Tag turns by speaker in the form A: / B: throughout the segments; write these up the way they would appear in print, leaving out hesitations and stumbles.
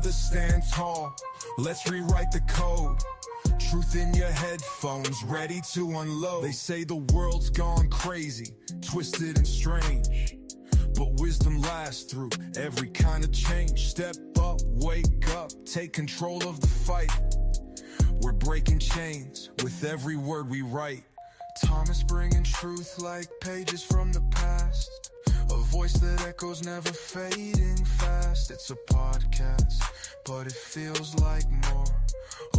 A: Brothers, stand tall, let's rewrite the code. Truth in your headphones, ready to unload. They say the world's gone crazy, twisted and strange, but wisdom lasts through every kind of change. Step up, wake up, take control of the fight. We're breaking chains with every word we write. Thomas bringing truth like pages from the past. A voice that echoes, never fading fast. It's a podcast, but it feels like more.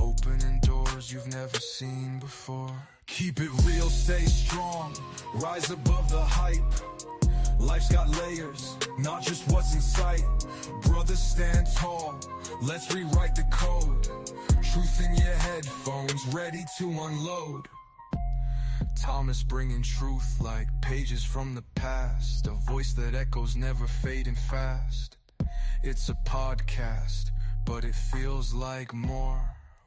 A: Opening doors you've never seen before. Keep it real, stay strong, rise above the hype. Life's got layers, not just what's in sight. Brothers, stand tall, let's rewrite the code. Truth in your headphones, ready to unload. Thomas bringing truth like pages from the past. A voice that echoes, never fading fast. It's a podcast, but it feels like more.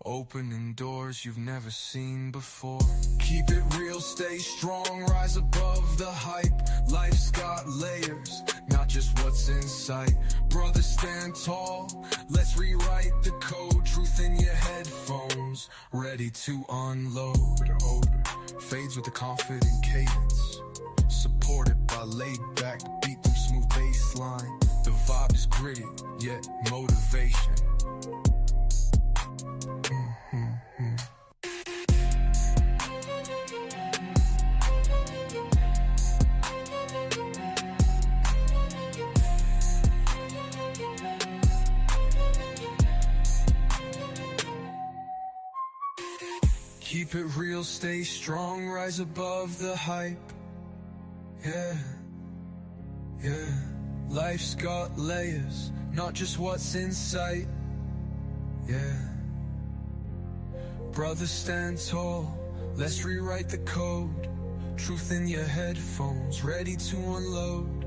A: Opening doors you've never seen before. Keep it real, stay strong, rise above the hype. Life's got layers, not just what's in sight. Brothers, stand tall, let's rewrite the code. Truth in your headphones, ready to unload. Fades with a confident cadence, supported by laid-back beat and smooth bass line. The vibe is gritty, yet motivation. Keep it real, stay strong, rise above the hype. Yeah, yeah. Life's got layers, not just what's in sight. Yeah. Brothers, stand tall, let's rewrite the code. Truth in your headphones, ready to unload.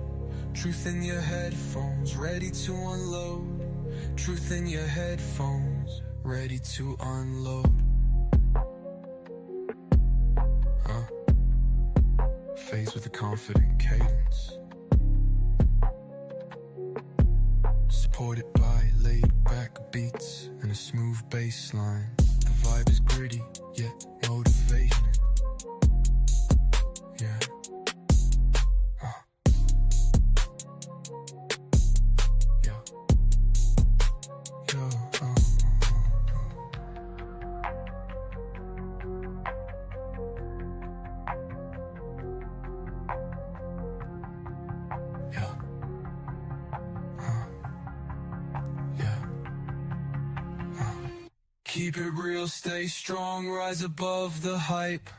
A: Truth in your headphones, ready to unload. Truth in your headphones, ready to unload. Fades with a confident cadence, supported by laid-back beats and a smooth bass line. The vibe is gritty, yet motivation. Yeah. Yeah. Yo. Keep it real, stay strong, rise above the hype.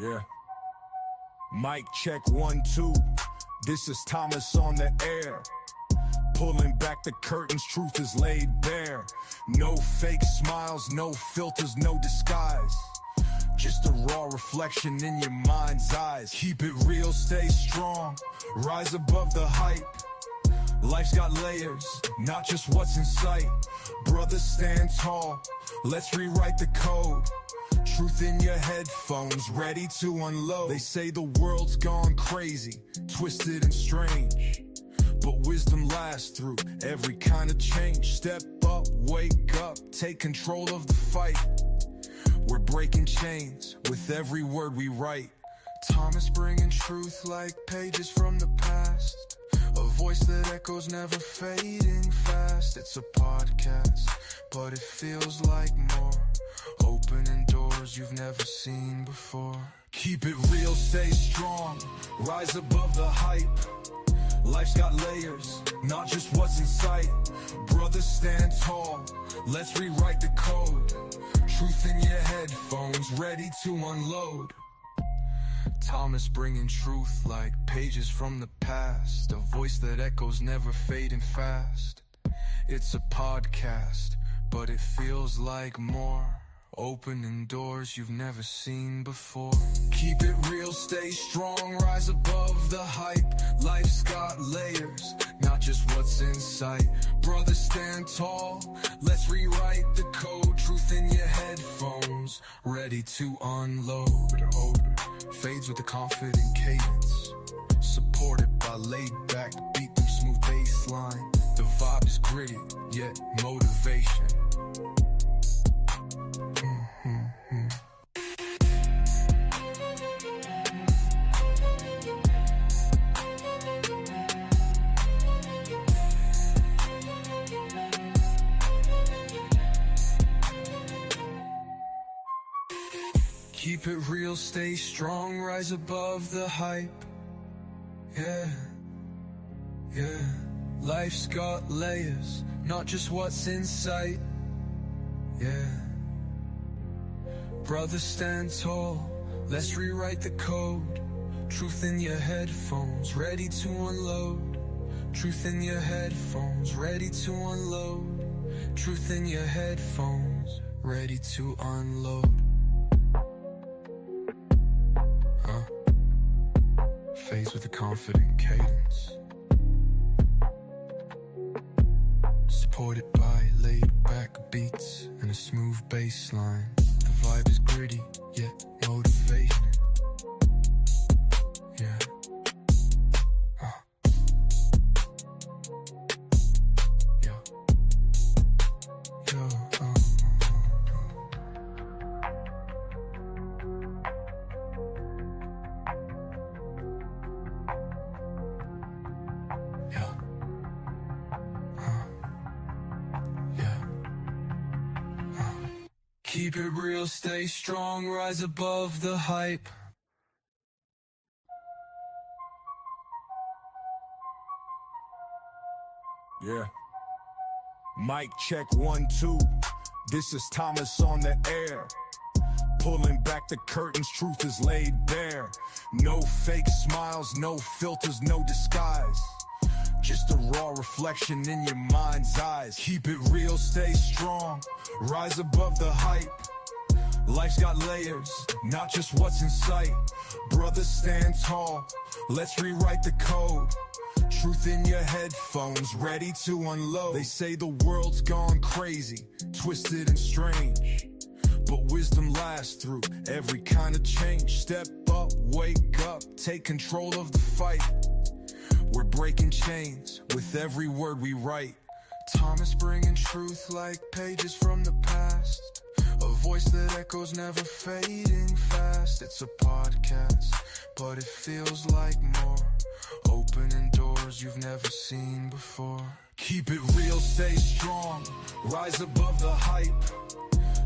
B: Yeah. Mic check 1, 2. This is Thomas on the air. Pulling back the curtains, truth is laid bare. No fake smiles, no filters, no disguise. Just a raw reflection in your mind's eyes. Keep it real, stay strong, rise above the hype. Life's got layers, not just what's in sight. Brothers, stand tall, let's rewrite the code. Truth in your headphones, ready to unload. They say the world's gone crazy, twisted and strange, but wisdom lasts through every kind of change. Step up, wake up, take control of the fight. We're breaking chains with every word we write.
A: Thomas bringing truth like pages from the past. A voice that echoes, never fading fast. It's a podcast, but it feels like more. Opening doors you've never seen before.
B: Keep it real, stay strong, rise above the hype. Life's got layers, not just what's in sight. Brothers, stand tall, let's rewrite the code. Truth in your headphones, ready to unload.
A: Thomas bringing truth like pages from the past. A voice that echoes, never fading fast. It's a podcast, but it feels like more. Opening doors you've never seen before.
B: Keep it real, stay strong, rise above the hype. Life's got layers, not just what's in sight. Brothers, stand tall, let's rewrite the code. Truth in your headphones, ready to unload.
A: Fades with a confident cadence, laid back beat, them smooth bass line. The vibe is gritty, yet motivation. Keep it real, stay strong, rise above the hype. Yeah, yeah. Life's got layers, not just what's in sight. Yeah. Brother, stand tall, let's rewrite the code. Truth in your headphones, ready to unload. Truth in your headphones, ready to unload. Truth in your headphones, ready to unload. Fades with a confident cadence, supported by laid-back beats and a smooth bass line. The vibe is gritty, yet motivation. Yeah. Yeah. Yo. Keep it real, stay strong, rise above the hype.
B: Yeah. Mic check 1, 2. This is Thomas on the air. Pulling back the curtains, truth is laid bare. No fake smiles, no filters, no disguise. Just a raw reflection in your mind's eyes. Keep it real, stay strong, rise above the hype. Life's got layers, not just what's in sight. Brothers, stand tall, let's rewrite the code. Truth in your headphones, ready to unload. They say the world's gone crazy, twisted and strange, but wisdom lasts through every kind of change. Step up, wake up, take control of the fight. We're breaking chains with every word we write.
A: Thomas bringing truth like pages from the past. A voice that echoes, never fading fast. It's a podcast, but it feels like more. Opening doors you've never seen before.
B: Keep it real, stay strong, rise above the hype.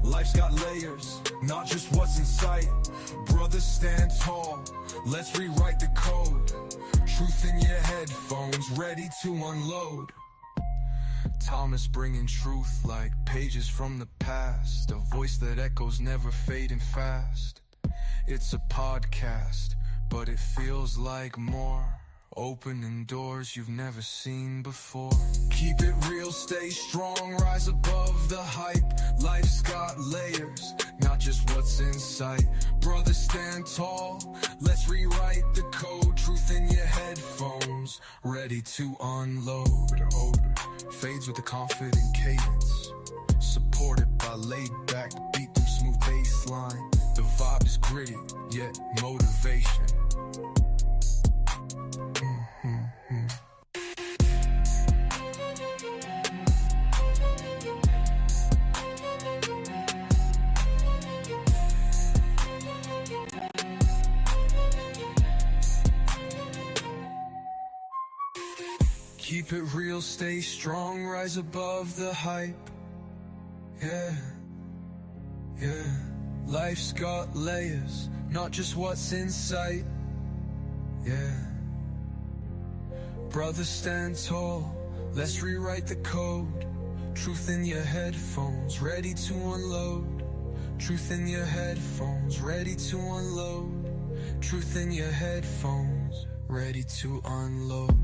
B: Life's got layers, not just what's in sight. Brothers, stand tall, let's rewrite the code. Truth in your headphones, ready to unload.
A: Thomas bringing truth like pages from the past. A voice that echoes, never fading fast. It's a podcast, but it feels like more. Opening doors you've never seen before.
B: Keep it real, stay strong, rise above the hype. Life's got layers, not just what's in sight. Brothers, stand tall, let's rewrite the code. Truth in your headphones, ready to unload.
A: Fades with a confident cadence, supported by laid-back beat, them smooth bass line. The vibe is gritty, yet motivation. Keep it real, stay strong, rise above the hype. Yeah, yeah. Life's got layers, not just what's in sight. Yeah. Brothers, stand tall, let's rewrite the code. Truth in your headphones, ready to unload. Truth in your headphones, ready to unload. Truth in your headphones, ready to unload.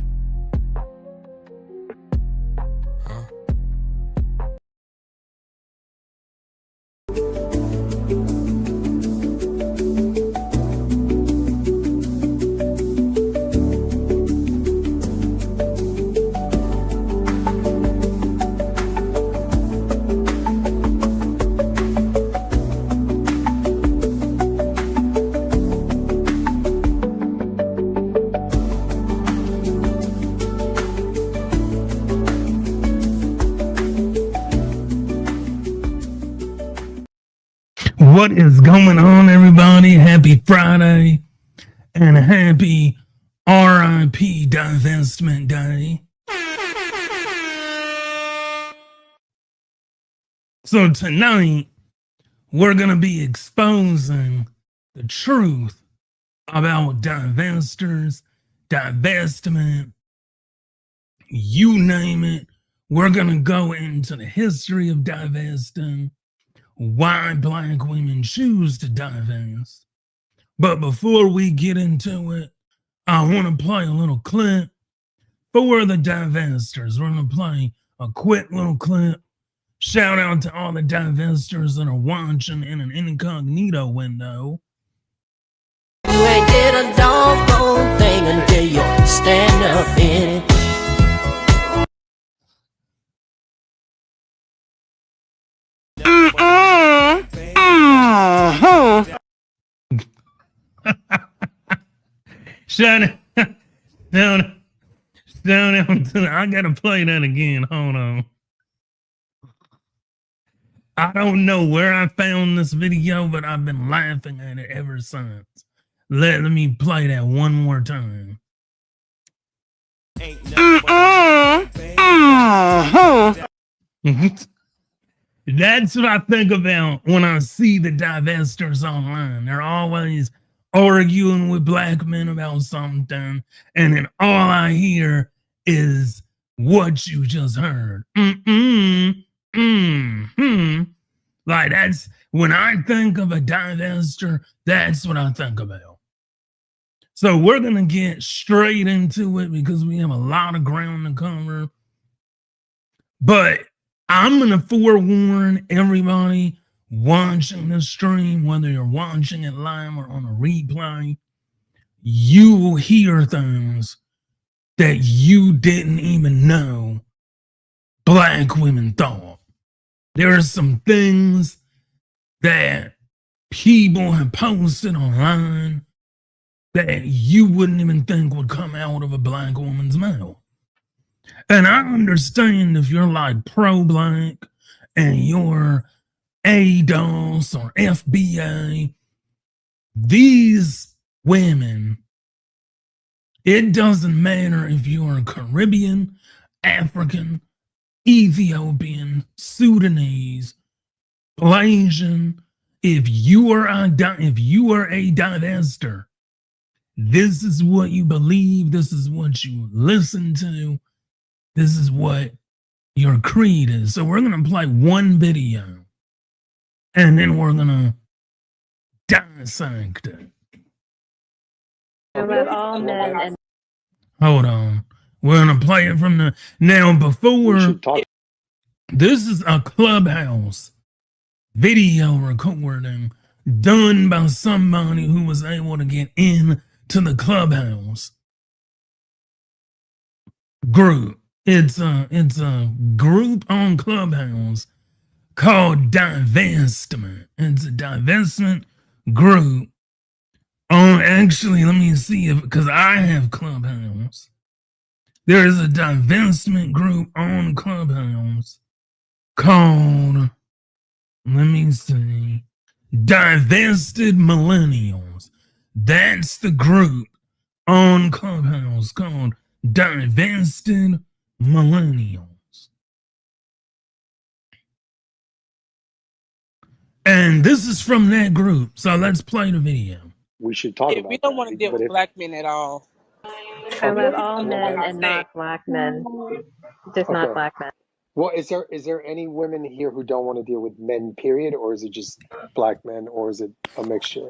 C: What is going on, everybody? Happy Friday and happy RIP Divestment Day. So tonight, we're going to be exposing the truth about divestors, divestment, you name it. We're going to go into the history of divesting, why black women choose to divest. But before we get into it, I want to play a little clip for the divestors. We're going to play a quick little clip. Shout out to all the divestors that are watching in an incognito window.
D: You ain't did a doggone thing until you stand up in it.
C: Shout out, shout out to, I gotta play that again. Hold on. I don't know where I found this video, but I've been laughing at it ever since. Let me play that one more time. That's what I think about when I see the divestors online. They're always arguing with black men about something, and then all I hear is what you just heard. Like, that's when I think of a divestor, that's what I think about. So we're gonna get straight into it because we have a lot of ground to cover. But I'm gonna forewarn everybody watching the stream, whether you're watching it live or on a replay, you will hear things that you didn't even know black women thought. There are some things that people have posted online that you wouldn't even think would come out of a black woman's mouth. And I understand if you're like pro-black and you're ADOS or FBA, these women, it doesn't matter if you're Caribbean, African, Ethiopian, Sudanese, Malaysian, if you are a divestor, this is what you believe, this is what you listen to, this is what your creed is. So we're going to play one video and then we're going to dissect it.
E: About all men and
C: Hold on. We're going to play it from the... Now, before... This is a Clubhouse video recording done by somebody who was able to get in to the Clubhouse group. It's a group on Clubhouse called Divestment. It's a divestment group. Oh, actually, let me see if, because I have Clubhouse. There is a divestment group on Clubhouse called, let me see, Divested Millennials. That's the group on Clubhouse called Divested Millennials. And this is from that group. So let's play the video.
F: We should talk about
G: We don't want to deal with black men at all.
E: about all men and not black men. Just not black men.
F: Well, is there any women here who don't want to deal with men, period, or is it just black men, or is it a mixture?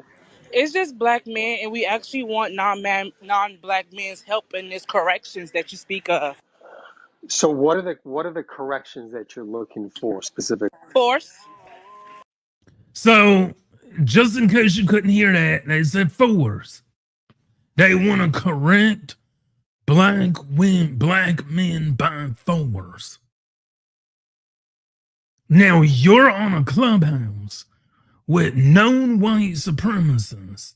G: It's just black men, and we actually want non-black men's help in these corrections that you speak of.
F: So what are the corrections that you're looking for specifically?
G: Force.
C: So just in case you couldn't hear that, they said force. They want to correct black men by force. Now you're on a Clubhouse with known white supremacists,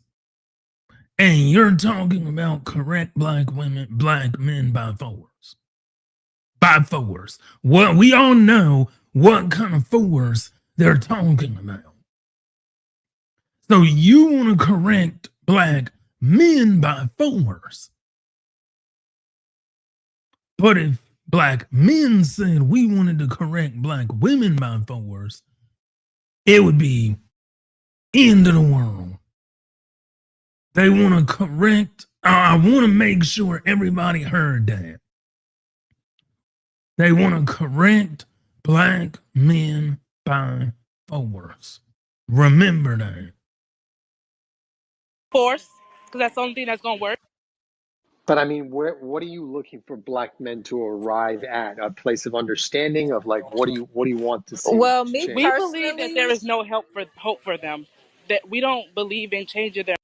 C: and you're talking about correct black men by force. By force. Well, we all know what kind of force they're talking about. So you want to correct black men by force. But if black men said we wanted to correct black women by force, it would be end of the world. They want to correct. I want to make sure everybody heard that. They want to correct black men by force. Remember that.
G: Force, because that's the only thing that's going to work.
F: But I mean, what are you looking for black men to arrive at? A place of understanding of like, what do you want to see
H: Well, me
G: We
F: change?
G: believe that there
H: personally,
G: is no hope for them. That we don't believe in changing their.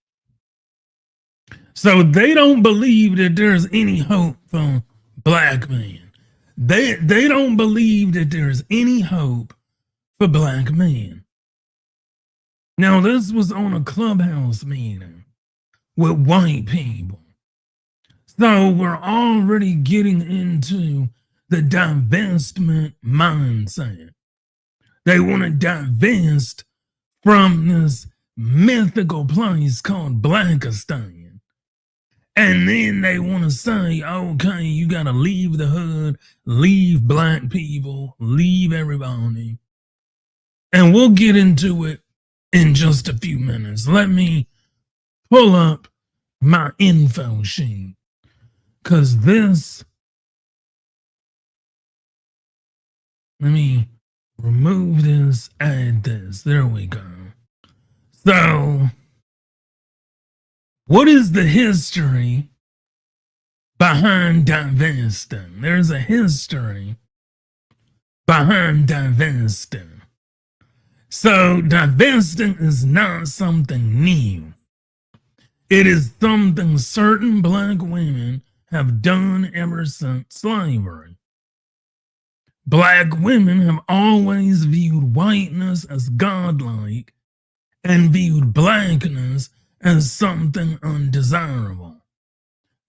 C: So they don't believe that there's any hope for black men. They don't believe that there's any hope for black men. Now this was on a clubhouse meeting with white people. So we're already getting into the divestment mindset. They want to divest from this mythical place called Blackistan. And then they want to say, okay, you got to leave the hood, leave black people, leave everybody. And we'll get into it in just a few minutes. Let me pull up my info sheet. Because this, let me remove this, add this. There we go. So, what is the history behind divesting? There's a history behind divesting. So, divesting is not something new. It is something certain black women have done ever since slavery. Black women have always viewed whiteness as godlike and viewed blackness as something undesirable.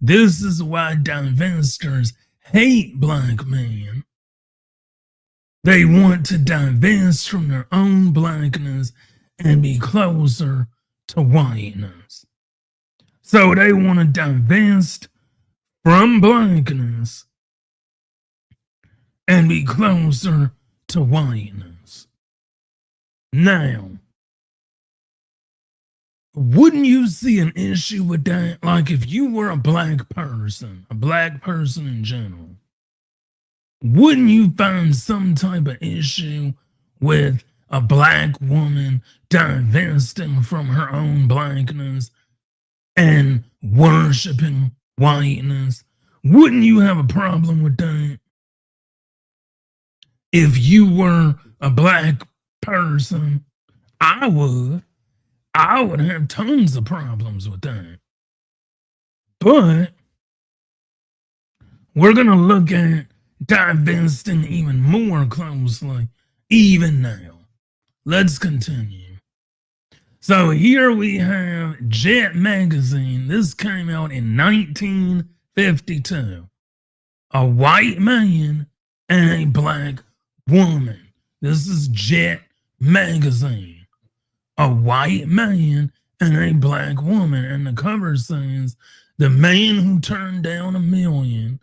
C: This is why divestors hate black men. They want to divest from their own blackness and be closer to whiteness. So they want to divest from blackness and be closer to whiteness. Now, wouldn't you see an issue with that? Like if you were a black person in general, wouldn't you find some type of issue with a black woman divesting from her own blackness and worshiping whiteness? Wouldn't you have a problem with that? If you were a black person, I would have tons of problems with that. But we're going to look at divesting even more closely, even now. Let's continue. So here we have Jet Magazine. This came out in 1952. A white man and a black woman. This is Jet Magazine. A white man and a black woman. And the cover says, the man who turned down $1 million,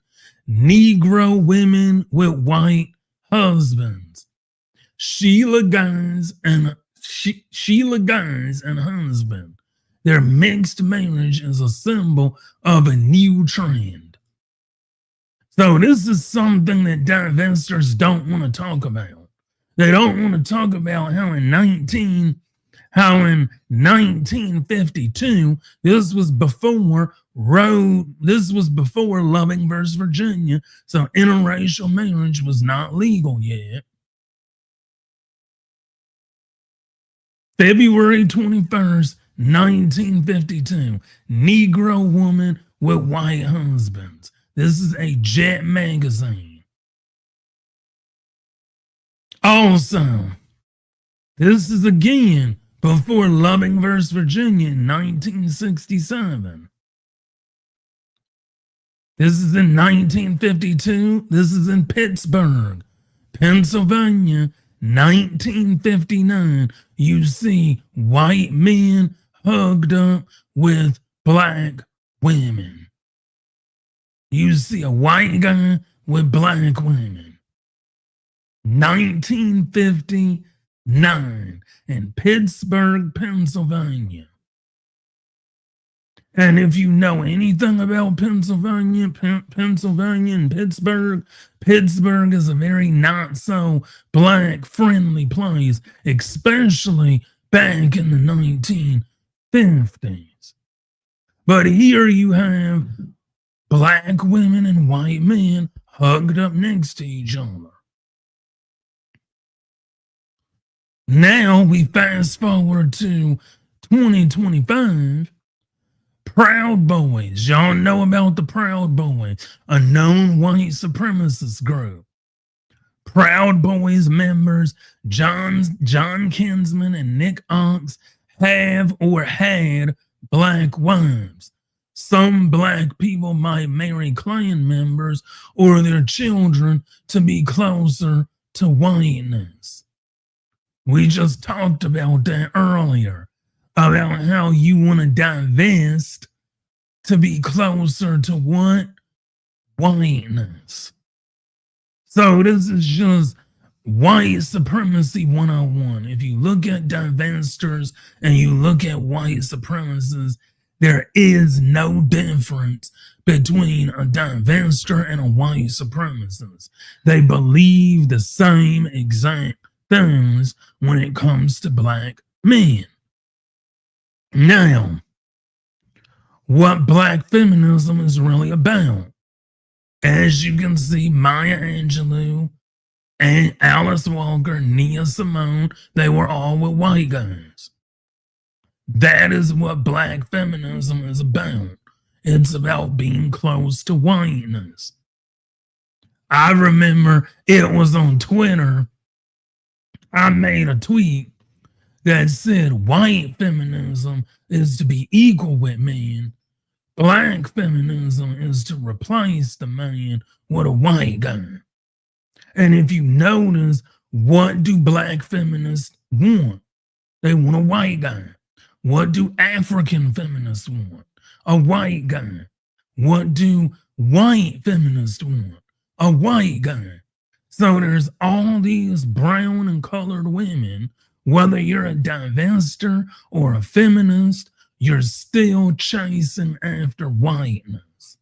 C: Negro women with white husbands. Sheila guys and husband. Their mixed marriage is a symbol of a new trend. So this is something that divestors don't want to talk about. They don't want to talk about how in 1952, this was before Loving versus Virginia, so interracial marriage was not legal yet. February 21st, 1952, Negro woman with white husbands. This is a Jet Magazine. Also, this is again before Loving versus Virginia in 1967. This is in 1952. This is in Pittsburgh, Pennsylvania, 1959, you see white men hugged up with black women. You see a white guy with black women. 1959 in Pittsburgh, Pennsylvania. And if you know anything about Pennsylvania and Pittsburgh, Pittsburgh is a very not so black friendly place, especially back in the 1950s. But here you have black women and white men hugged up next to each other. Now we fast forward to 2025. Proud Boys. Y'all know about the Proud Boys, a known white supremacist group. Proud Boys members John Kinsman and Nick Ox have or had black wives. Some black people might marry Klan members or their children to be closer to whiteness. We just talked about that earlier, about how you want to divest to be closer to what? Whiteness. So this is just white supremacy 101. If you look at divestors and you look at white supremacists, there is no difference between a divestor and a white supremacist. They believe the same exact things when it comes to black men. Now, what black feminism is really about. As you can see, Maya Angelou and Alice Walker, Nia Simone, they were all with white guys. That is what black feminism is about. It's about being close to whiteness. I remember it was on Twitter. I made a tweet that said white feminism is to be equal with men. Black feminism is to replace the man with a white guy. And if you notice, what do black feminists want? They want a white guy. What do African feminists want? A white guy. What do white feminists want? A white guy. So there's all these brown and colored women, whether you're a divestor or a feminist, you're still chasing after whiteness.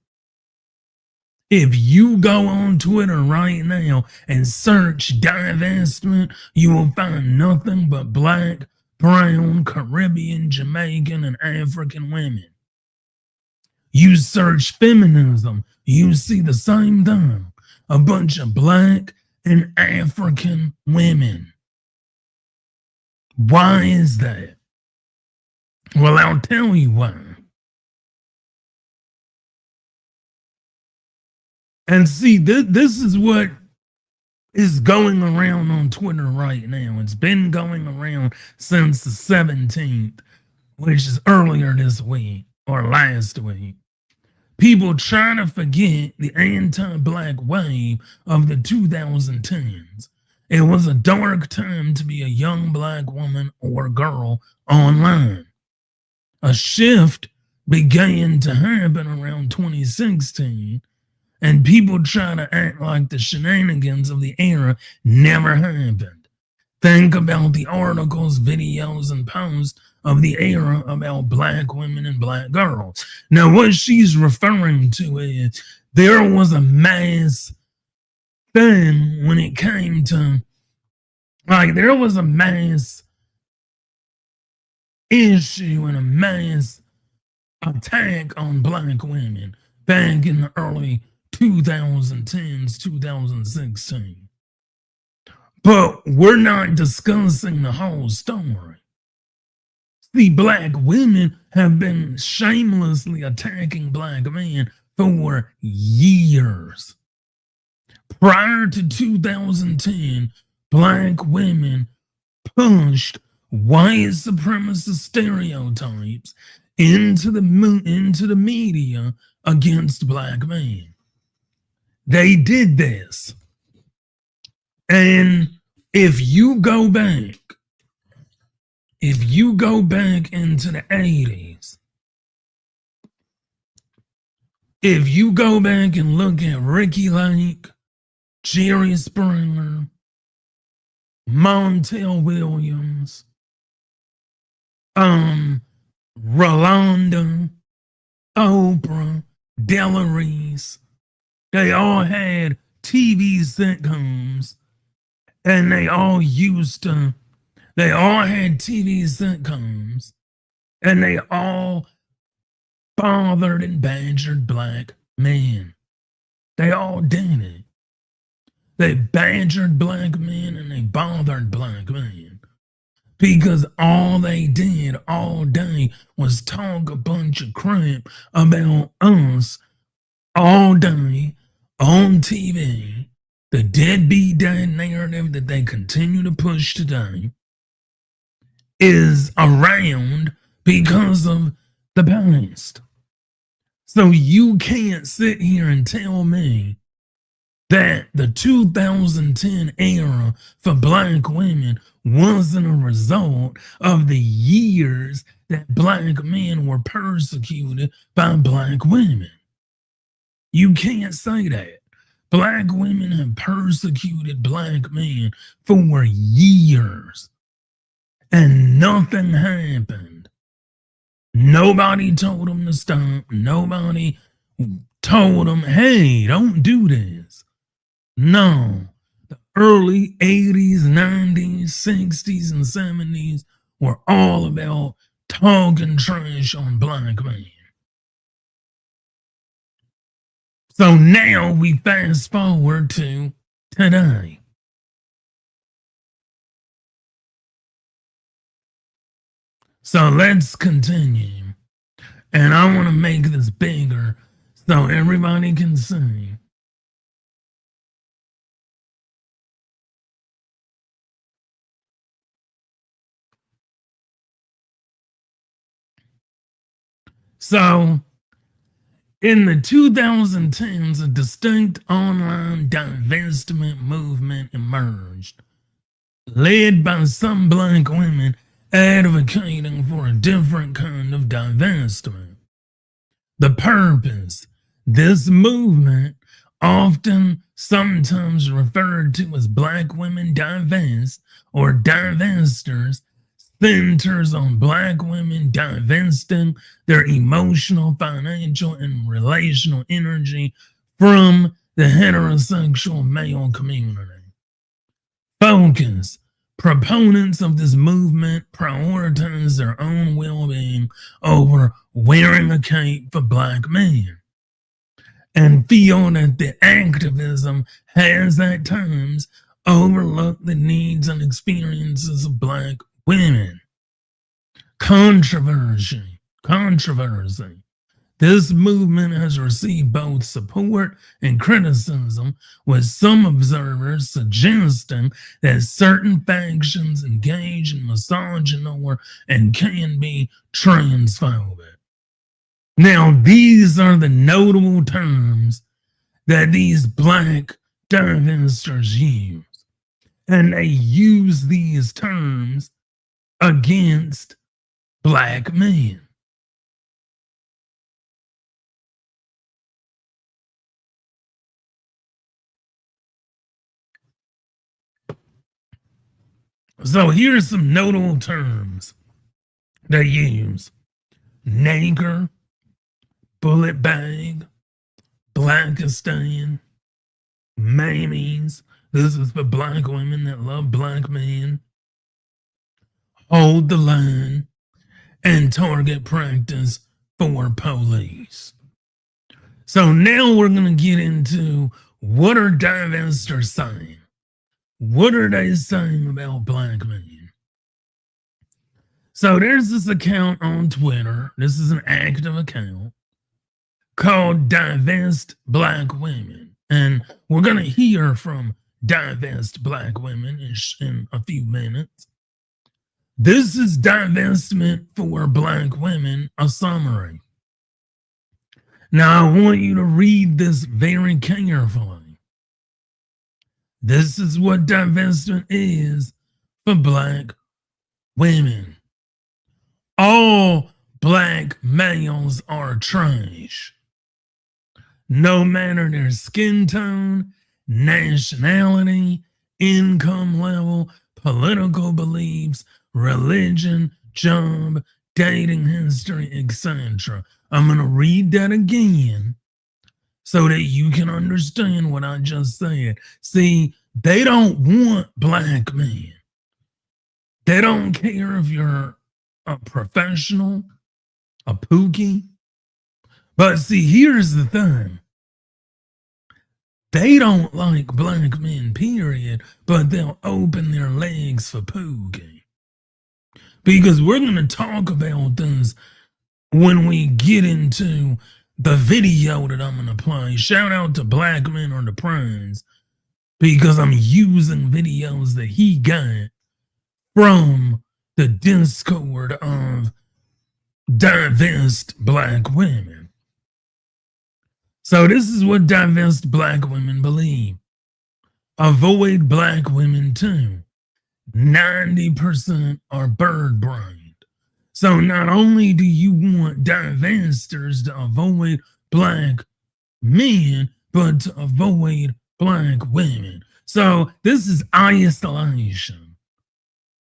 C: If you go on Twitter right now and search divestment, you will find nothing but black, brown, Caribbean, Jamaican, and African women. You search feminism, you see the same thing. A bunch of black and African women. Why is that? Well, I'll tell you why. And see, this is what is going around on Twitter right now. It's been going around since the 17th, which is earlier this week or last week. People trying to forget the anti-black wave of the 2010s. It was a dark time to be a young black woman or girl online. A shift began to happen around 2016, and people try to act like the shenanigans of the era never happened. Think about the articles, videos, and posts of the era about black women and black girls. Now, what she's referring to is there was a mass thing when it came to, like, there was a mass issue and a mass attack on black women back in the early 2010s, 2016. But we're not discussing the whole story. See, black women have been shamelessly attacking black men for years. Prior to 2010, black women pushed white supremacist stereotypes into the media against black men. They did this. And if you go back into the 80s, if you go back and look at Ricky Lake, Jerry Springer, Montel Williams, Rolanda, Oprah, Della Reese, they all had TV sitcoms, and they all had TV sitcoms, and they all bothered and badgered black men. They all did it. They badgered black men and they bothered black men because all they did all day was talk a bunch of crap about us all day on TV. The deadbeat dad narrative that they continue to push today is around because of the past. So you can't sit here and tell me that the 2010 era for black women wasn't a result of the years that black men were persecuted by black women. You can't say that. Black women have persecuted black men for years, and nothing happened. Nobody told them to stop. Nobody told them, hey, don't do this. No, the early 80s, 90s, 60s, and 70s were all about talking trash on black men. So now we fast forward to today. So let's continue. And I want to make this bigger so everybody can see. So, in the 2010s, a distinct online divestment movement emerged, led by some black women advocating for a different kind of divestment. The purpose, this movement, often sometimes referred to as Black Women Divest or Divestors, centers on black women divesting their emotional, financial, and relational energy from the heterosexual male community. Focus. Proponents of this movement prioritize their own well-being over wearing a cape for black men, and feel that the activism has at times overlooked the needs and experiences of black women. Controversy. This movement has received both support and criticism, with some observers suggesting that certain factions engage in misogyny and can be transphobic. Now, these are the notable terms that these black divestors use. And they use these terms against black men. So here's some notable terms they use: nigger, bullet bag, Blackistan, mamies. This is for black women that love black men. Hold the line, and target practice for police. So now we're going to get into what are divestors saying? What are they saying about black men? So there's this account on Twitter. This is an active account called Divest Black Women. And we're going to hear from Divest Black Women in a few minutes. This is divestment for black women, a summary. Now, I want you to read this very carefully. This is what divestment is for black women. All black males are trash. No matter their skin tone, nationality, income level, political beliefs, religion, job, dating history, etc. I'm going to read that again so that you can understand what I just said. See, they don't want black men. They don't care if you're a professional, a pookie. But see, here's the thing. They don't like black men, period, but they'll open their legs for pookie. Because we're going to talk about this when we get into the video that I'm going to play. Shout out to Black Men on the Prize, because I'm using videos that he got from the Discord of Divest Black Women. So this is what divest black women believe. Avoid black women too. 90% are bird brained. So not only do you want divestors to avoid black men, but to avoid black women. So this is isolation.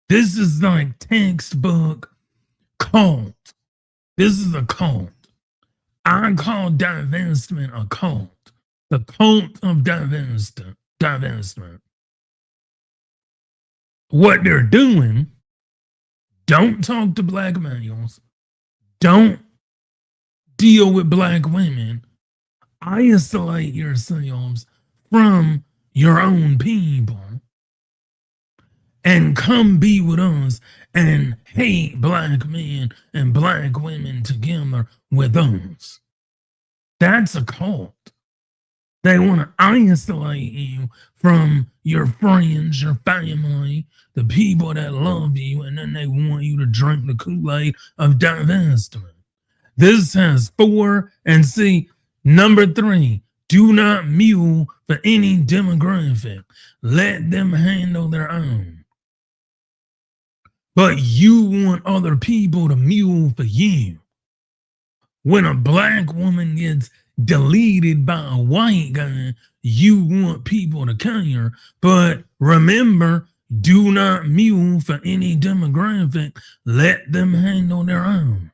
C: This is like textbook cult. This is a cult. I call divestment a cult. The cult of divestment. What they're doing, don't talk to black males. Don't deal with black women. Isolate yourselves from your own people and come be with us and hate black men and black women together with us. That's a cult. They want to isolate you from your friends, your family, the people that love you, and then they want you to drink the Kool-Aid of divestment. This has 4, and see, number 3, do not mule for any demographic. Let them handle their own. But you want other people to mule for you. When a black woman gets deleted by a white guy, you want people to care. But remember, do not mule for any demographic. Let them handle their own.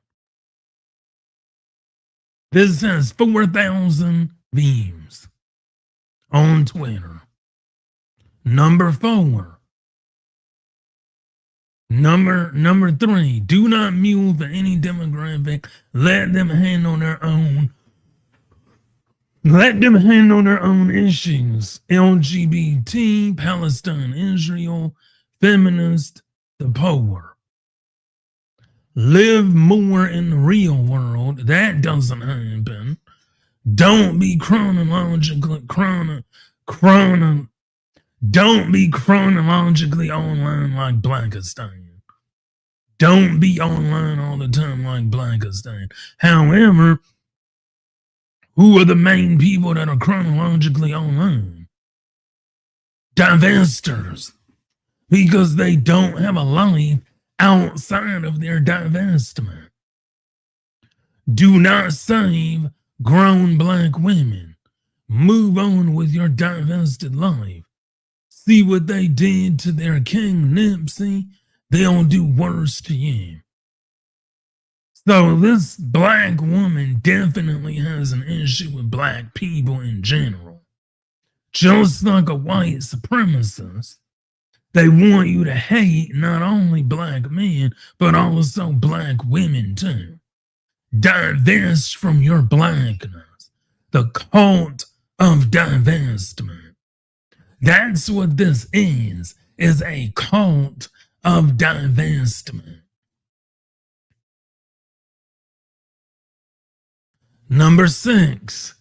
C: This has 4,000 views on Twitter. Number 4. Number 3, do not mule for any demographic. Let them handle their own. Let them handle their own issues. LGBT, Palestine, Israel, feminist, the poor. Live more in the real world. That doesn't happen. Don't be Don't be chronologically online like Blankistan. Don't be online all the time like Blankistan. However, who are the main people that are chronologically online? Divestors. Because they don't have a life outside of their divestment. Do not save grown black women. Move on with your divested life. See what they did to their king Nipsey? They'll do worse to you. So this black woman definitely has an issue with black people in general. Just like a white supremacist, they want you to hate not only black men, but also black women too. Divest from your blackness. The cult of divestment. That's what this is a cult of divestment. Number 6,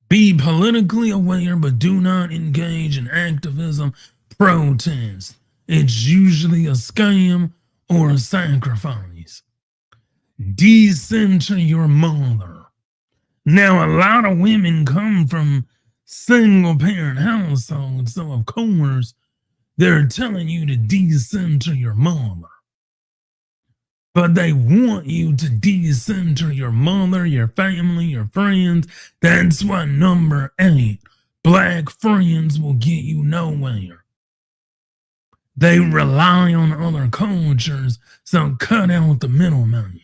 C: be politically aware but do not engage in activism, protest. It's usually a scam or a sacrifice. Decenter your mother. Now, a lot of women come from single parent household. So, of course, they're telling you to decenter your mother. But they want you to decenter your mother, your family, your friends. That's why number 8, black friends will get you nowhere. They rely on other cultures, so cut out the middleman.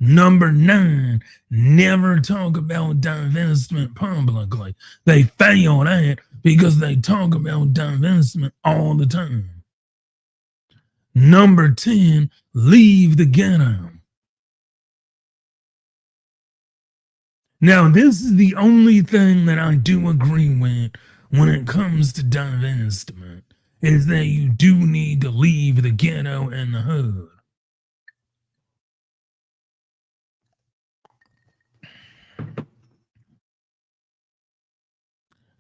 C: Number 9, never talk about divestment publicly. They fail at it because they talk about divestment all the time. Number 10, leave the ghetto. Now, this is the only thing that I do agree with when it comes to divestment, is that you do need to leave the ghetto and the hood.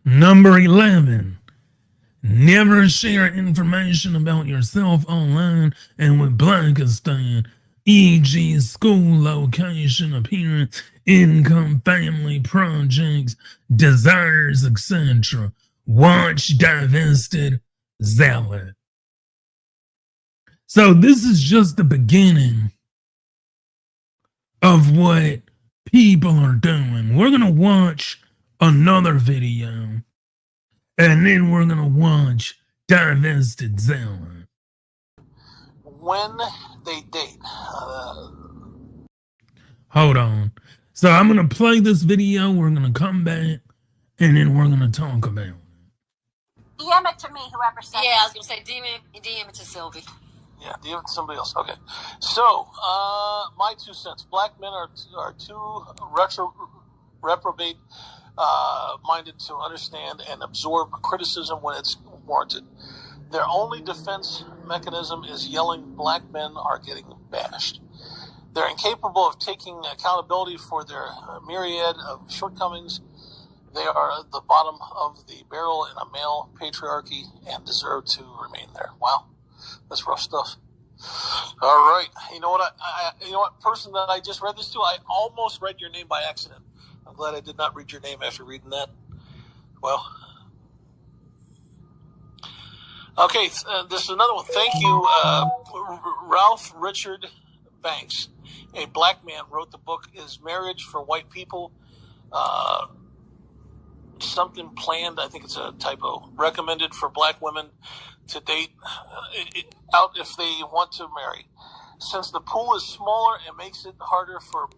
C: Number 11, never share information about yourself online and with Blankistan, e.g. school location, appearance, income, family, projects, desires, etc. Watch Divested Zealot. So this is just the beginning of what people are doing. We're going to watch another video, and then we're going to watch Divested Zealot.
H: When they date.
C: Hold on. So I'm going to play this video. We're going to come back, and then we're going to talk about it.
I: DM it to me, whoever said
J: Yeah, I was going to say DM it to Sylvie.
H: Yeah, DM it to somebody else. Okay. So, my 2 cents. Black men are too reprobate minded to understand and absorb criticism when it's warranted. Their only defense mechanism is yelling black men are getting bashed. They're incapable of taking accountability for their myriad of shortcomings. They are at the bottom of the barrel in a male patriarchy and deserve to remain there. Wow, that's rough stuff. All right, you know what? You know what? Person that I just read this to, I almost read your name by accident. I'm glad I did not read your name after reading that. Well, okay, this is another one. Thank you, Ralph Richard Banks, a black man, wrote the book "Is Marriage for White People?" Something planned. I think it's a typo. Recommended for black women to date out if they want to marry. Since the pool is smaller, it makes it harder for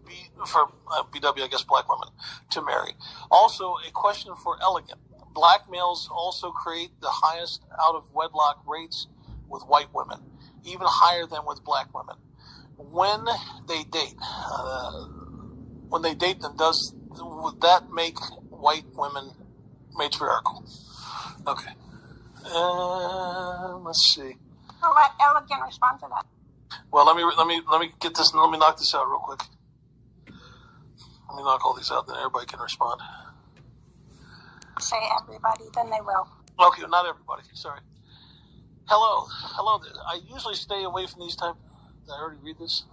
H: BW, I guess, black women to marry. Also, a question for Elegant. Black males also create the highest out-of-wedlock rates with white women, even higher than with black women. When they date, then would that make white women matriarchal? Okay. Let's see.
I: I'll let Elegant respond to that.
H: Well, let me get this. Let me knock this out real quick. Let me knock all these out, then everybody can respond.
I: Say everybody, then they will.
H: Okay, not everybody. Sorry. Hello there. I usually stay away from these type. Did I already read this?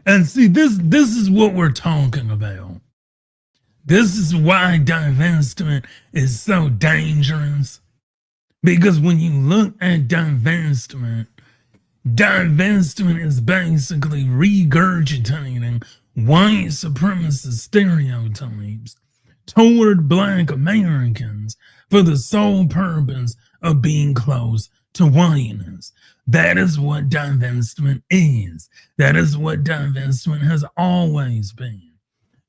C: And see, this is what we're talking about. This is why divestment is so dangerous. Because when you look at divestment is basically regurgitating white supremacist stereotypes toward black Americans for the sole purpose of being close to whiteness. That is what divestment is. That is what divestment has always been.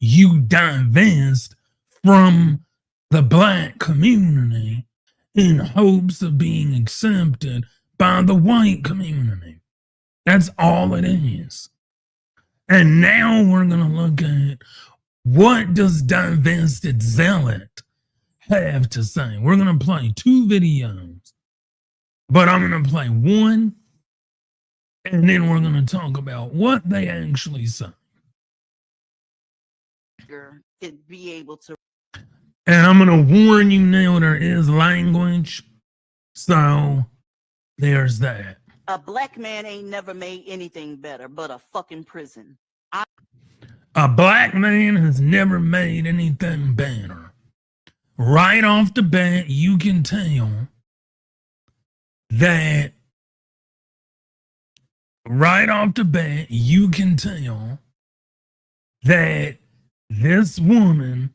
C: You divest from the black community in hopes of being accepted by the white community. That's all it is. And now we're going to look at what does Divested Zealot have to say. We're going to play 2 videos, but I'm going to play one, and then we're going to talk about what they actually say.
J: Could be able to.
C: And I'm going to warn you now, there is language, so there's that.
J: A black man ain't never made anything better but a fucking prison.
C: A black man has never made anything better. Right off the bat, you can tell that. Right off the bat, you can tell that this woman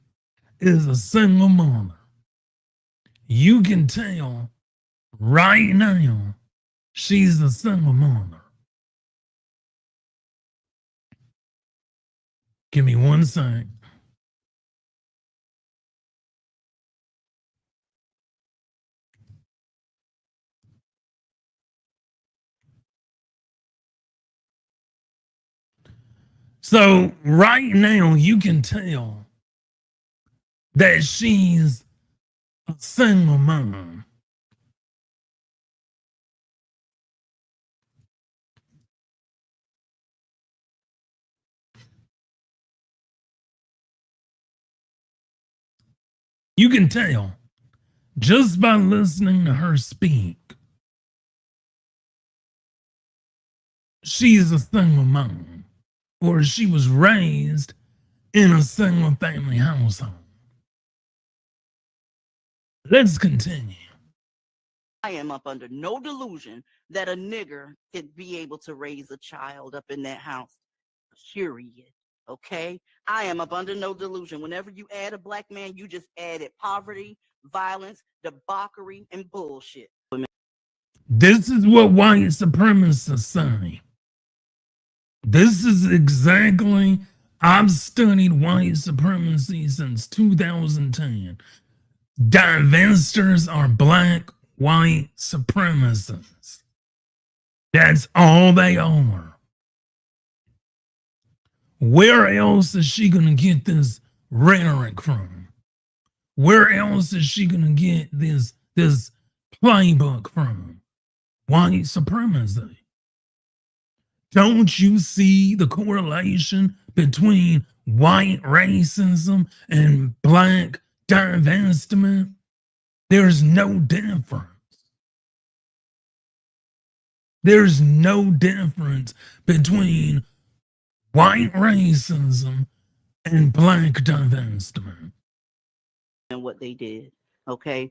C: is a single mother. You can tell right now she's a single mother. Give me 1 second. So right now you can tell that she's a single mom. You can tell just by listening to her speak. She's a single mom, or she was raised in a single family household. Let's continue.
J: I am up under no delusion that a nigger could be able to raise a child up in that house. Period. Okay? I am up under no delusion. Whenever you add a black man, you just added poverty, violence, debauchery, and bullshit.
C: This is what white supremacists say. This is exactly, I've studied white supremacy since 2010. Divestors are black white supremacists. That's all they are. Where else is she going to get this rhetoric from? Where else is she going to get this playbook from? White supremacy. Don't you see the correlation between white racism and black divestment? There's no difference. There's no difference between white racism and black divestment.
J: And what they did, okay?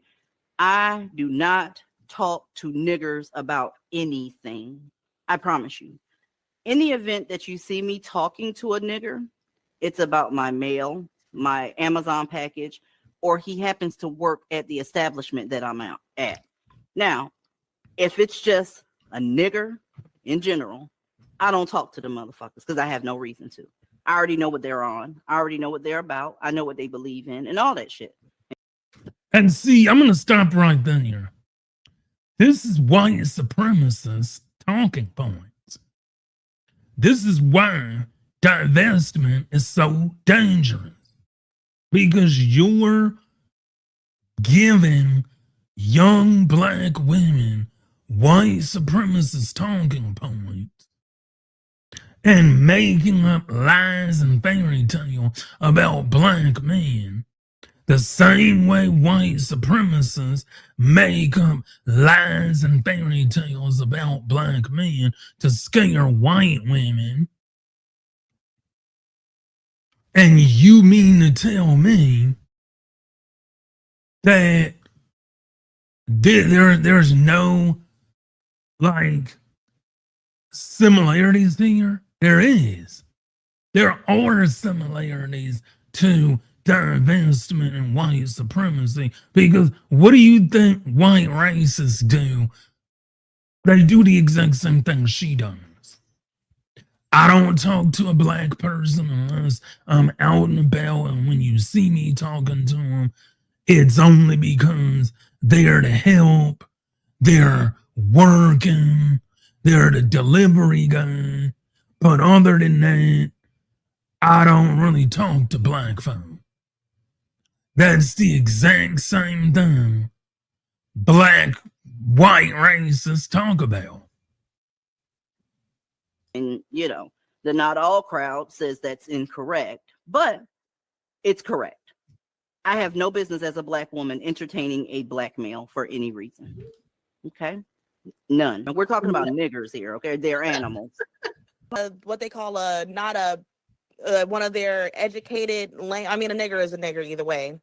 J: I do not talk to niggers about anything. I promise you. In the event that you see me talking to a nigger, it's about my mail, my Amazon package, or he happens to work at the establishment that I'm out at. Now, if it's just a nigger in general, I don't talk to the motherfuckers because I have no reason to. I already know what they're on. I already know what they're about. I know what they believe in and all that shit.
C: And see, I'm going to stop right there. This is white supremacist talking points. This is why divestment is so dangerous. Because you're giving young black women white supremacist talking points and making up lies and fairy tales about black men the same way white supremacists make up lies and fairy tales about black men to scare white women. And you mean to tell me that there's no like similarities here? There is. There are similarities to divestment and white supremacy, because what do you think white racists do? They do the exact same thing she does. I don't talk to a black person unless I'm out and about, and when you see me talking to them, it's only because they're to help, they're working, they're the delivery guy. But other than that, I don't really talk to black folk. That's the exact same thing black, white racists talk about.
J: And, you know, the not all crowd says that's incorrect, but it's correct. I have no business as a black woman entertaining a black male for any reason. Okay? None. And we're talking about niggers here, okay? They're animals.
K: What they call not a one of their educated I mean, a nigger is a nigger either way,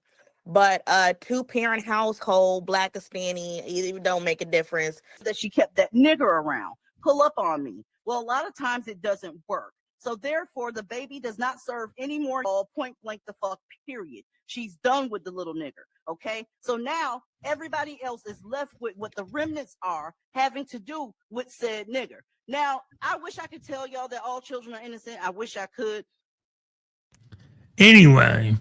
K: but a 2-parent household, Black, Hispanic, it don't make a difference.
J: That she kept that nigger around. Pull up on me. Well, a lot of times it doesn't work. So therefore, the baby does not serve any more, point blank the fuck, period. She's done with the little nigger, okay? So now everybody else is left with what the remnants are having to do with said nigger. Now, I wish I could tell y'all that all children are innocent. I wish I could.
C: Anyway,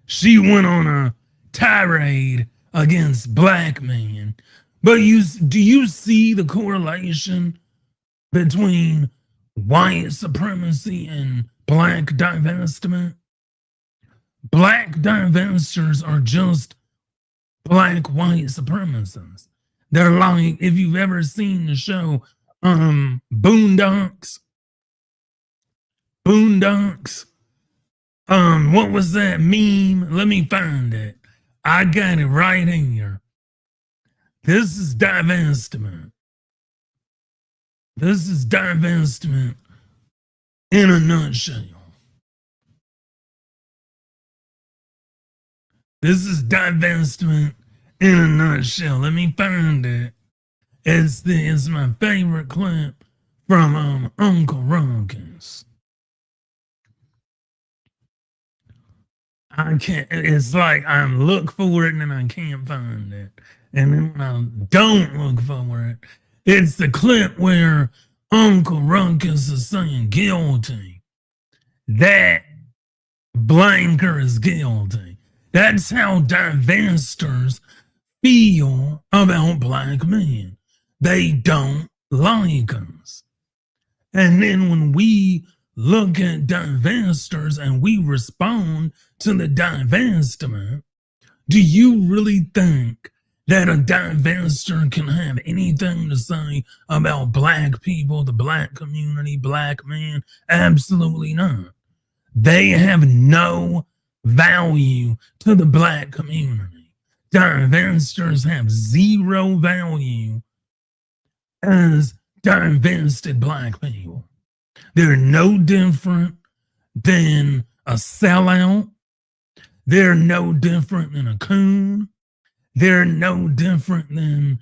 C: she went on a tirade against Black men. But do you see the correlation between white supremacy and Black divestment? Black divestors are just Black white supremacists. They're like, if you've ever seen the show Boondocks. What was that meme? Let me find it. I got it right here. This is divestment. This is divestment in a nutshell. This is divestment in a nutshell. Let me find it. It's my favorite clip from Uncle Ruckus. I can't. It's like I look for it and then I can't find it. And then when I don't look for it, it's the clip where Uncle Ruckus is saying guilty. That blanker is guilty. That's how divestors feel about Black men. They don't like us. And then when we look at divestors and we respond to the divestment, do you really think that a divestor can have anything to say about Black people, the Black community, Black men? Absolutely not. They have no value to the Black community. Divestors have zero value as divested Black people. They're no different than a sellout. They're no different than a coon. They're no different than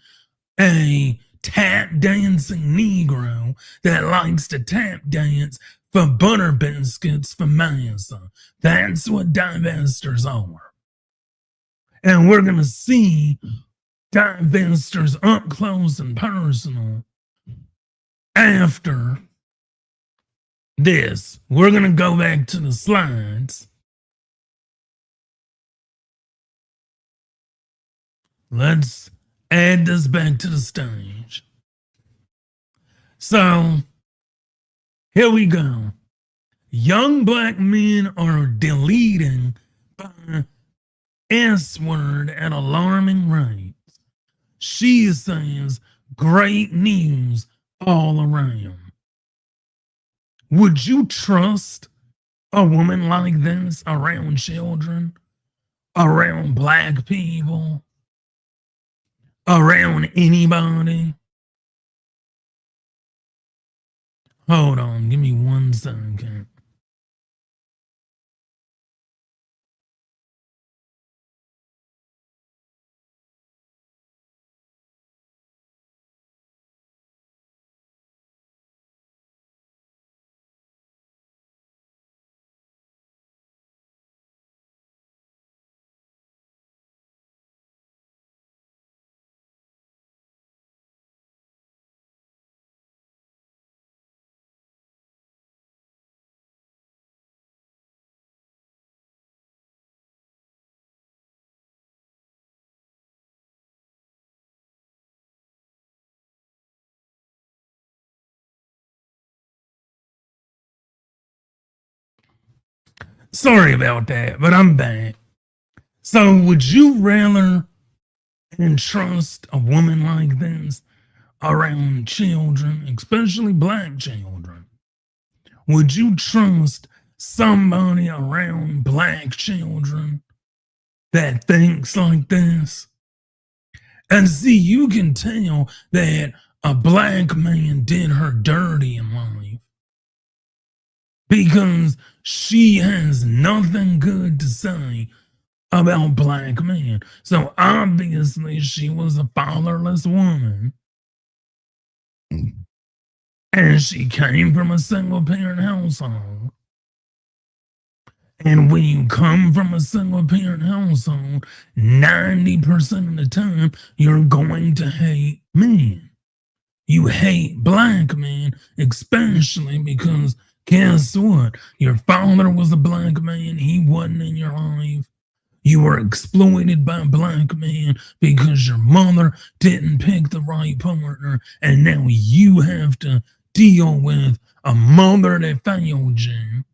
C: a tap dancing Negro that likes to tap dance for butter biscuits for massa. That's what divestors are. And we're going to see divestors up close and personal after this. We're going to go back to the slides. Let's add this back to the stage. So, here we go. Young Black men are deleting by S-word at alarming rates. She says great news all around. Would you trust a woman like this around children, around Black people, around anybody? Hold on, give me 1 second. Sorry about that, but I'm back. So would you rather entrust a woman like this around children, especially Black children? Would you trust somebody around Black children that thinks like this? And see, you can tell that a black man did her dirty in life because she has nothing good to say about black men. So obviously she was a fatherless woman. And she came from a single parent household. And when you come from a single parent household, 90% of the time, you're going to hate men. You hate black men, especially because guess what? Your father was a black man, he wasn't in your life. You were exploited by a black man because your mother didn't pick the right partner, and now you have to deal with a mother that failed you.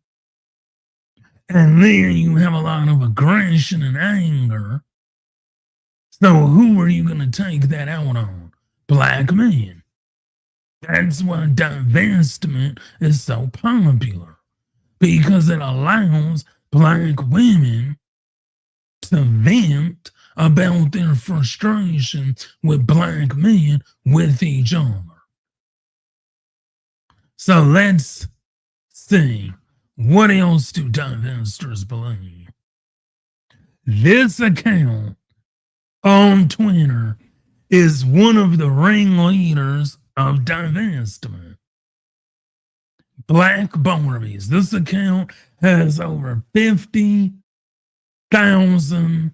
C: And then you have a lot of aggression and anger. So who are you going to take that out on? Black men. That's why divestment is so popular, because it allows black women to vent about their frustration with black men with each other. So let's see, what else do divestors believe? This account on Twitter is one of the ringleaders of divestment. Black Barbies. This account has over 50,000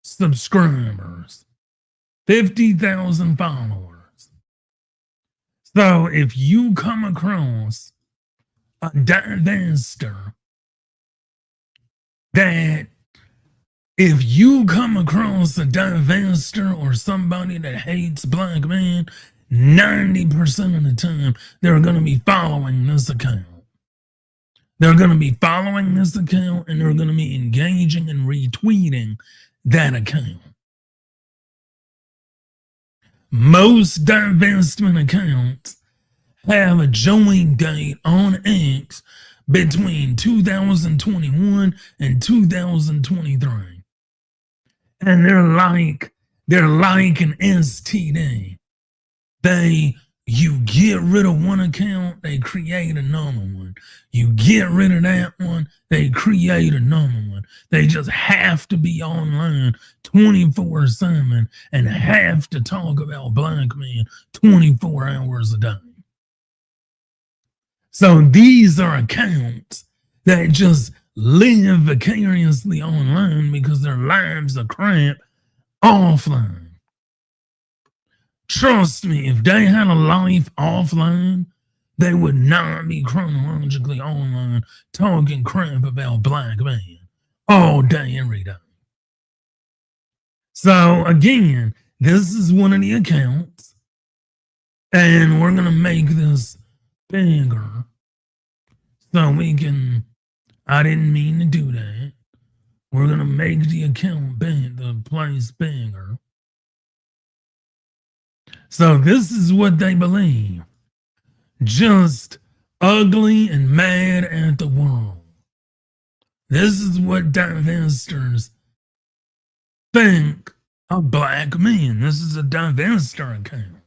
C: subscribers, 50,000 followers. So if you come across a divestor if you come across a divestor or somebody that hates black men, 90% of the time, they're going to be following this account. They're going to be following this account and they're going to be engaging and retweeting that account. Most divestment accounts have a join date on X between 2021 and 2023. And they're like an STD. You get rid of one account, they create another one. You get rid of that one, they create another one. They just have to be online 24/7 and have to talk about black men 24 hours a day. So these are accounts that just live vicariously online because their lives are crap offline. Trust me, if they had a life offline, they would not be chronologically online talking crap about black men all day, every day. So again, this is one of the accounts, and we're going to make this bigger so we can, I didn't mean to do that. We're going to make the account big, the place bigger. So this is what they believe. Just ugly and mad at the world. This is what divestors think of black men. This is a divestor account.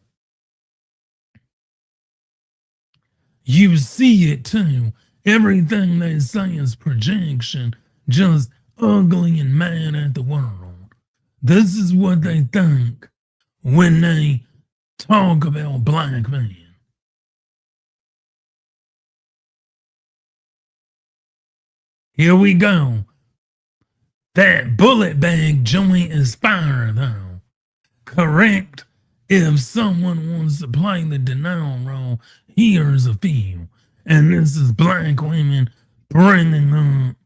C: You see it too. Everything they say is projection, just ugly and mad at the world. This is what they think when they talk about black men. Here we go. That bullet bag joint is fire, though. Correct. If someone wants to play the denial role, here's a few. And this is black women bringing up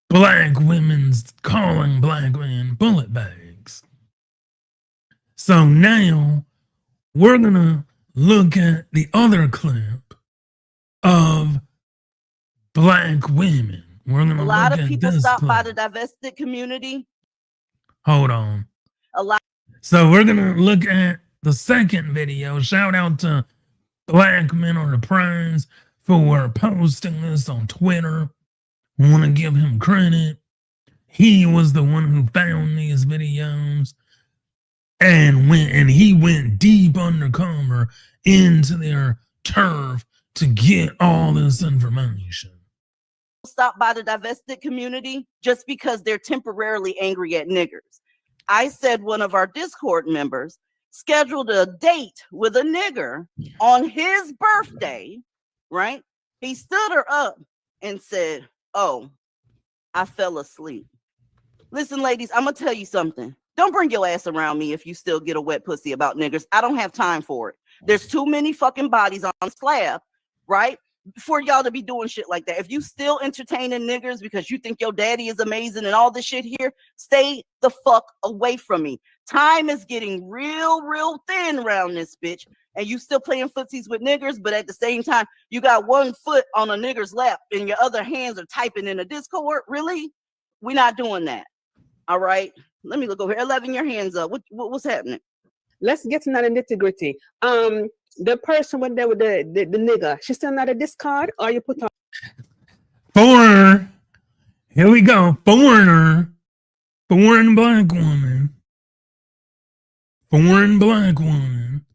C: black women's calling black men bullet bags. So now we're going to look at the other clip of black women. We're going to look at this. A lot of people stop by the divested community. Hold on. A lot. So we're going to look at the second video. Shout out to Black Men Are the Prize for posting this on Twitter. I want to give him credit. He was the one who found these videos. and he went deep undercover into their turf to get all this information.
J: Stop by the divested community just because they're temporarily angry at niggers. I said one of our Discord members scheduled a date with a nigger on his birthday, right? He stood her up and said, "Oh, I fell asleep." Listen, ladies, I'm gonna tell you something. Don't bring your ass around me if you still get a wet pussy about niggers. I don't have time for it. There's too many fucking bodies on slab, right? For y'all to be doing shit like that. If you still entertaining niggers because you think your daddy is amazing and all this shit here, stay the fuck away from me. Time is getting real thin around this bitch. And you still playing footsies with niggers, but at the same time, you got one foot on a nigger's lap and your other hands are typing in a Discord. Really? We're not doing that. All right. Let me look over here. 11, your hands up. What's happening?
L: Let's get to the nitty-gritty. The person with the nigger, she's still not a discard, or you put on
C: Foreigner. Here we go. Foreign black woman. Foreign black woman.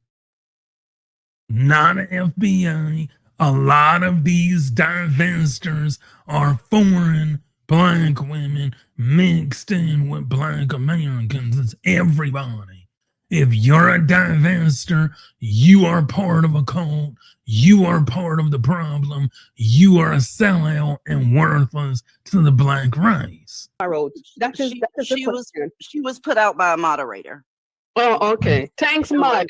C: Not an FBI. A lot of these divestors are foreign black women mixed in with black Americans. It's everybody. If you're a divestor, you are part of a cult. You are part of the problem. You are a sellout and worthless to the black race.
J: She was put out by a moderator.
L: Oh, okay. Thanks, Mud.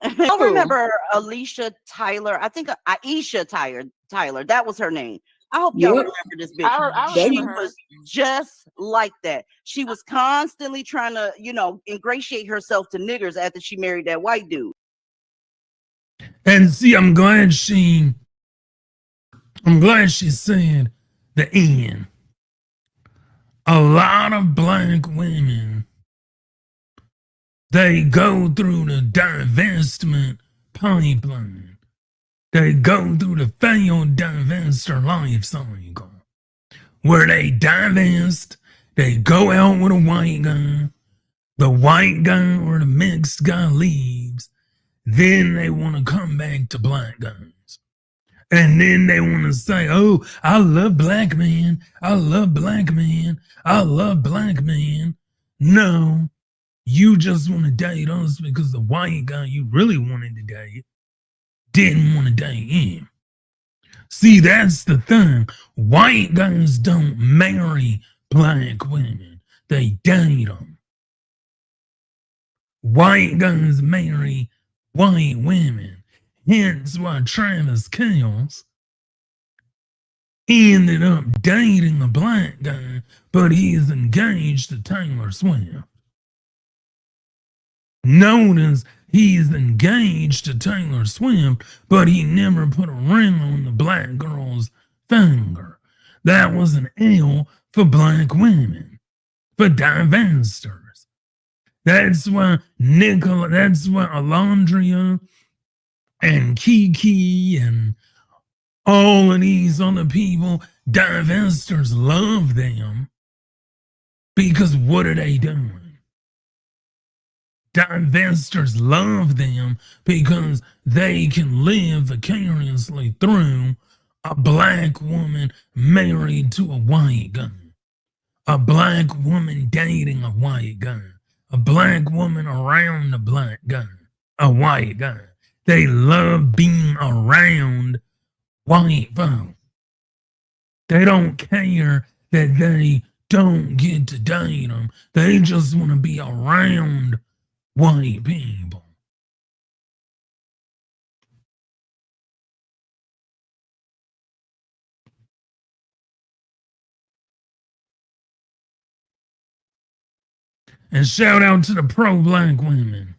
J: I remember Alicia Tyler. I think Aisha Tyler. That was her name. I hope y'all remember this bitch. She was just like that. She was constantly trying to, ingratiate herself to niggers after she married that white dude.
C: And see, I'm glad she said the end. A lot of black women, they go through the divestment pipeline. They go through the failed divestor life cycle, where they divest, they go out with a white guy, the white guy or the mixed guy leaves, then they want to come back to black guys. And then they want to say, "Oh, I love black men, I love black men, I love black men." No, you just want to date us because the white guy you really wanted to date didn't want to date him. See, that's the thing. White guys don't marry black women. They date them. White guys marry white women. Hence why Travis Kelce ended up dating a black guy, but he is engaged to Taylor Swift. Notice he's engaged to Taylor Swift, but he never put a ring on the black girl's finger. That was an L for black women, for divestors. That's why Alondria and Kiki and all of these other people, divestors love them, because what are they doing? Divestors love them because they can live vicariously through a black woman married to a white guy, a black woman dating a white guy, a black woman around a black guy, a white guy. They love being around white folk. They don't care that they don't get to date them. They just want to be around white people. And shout out to the pro-black women.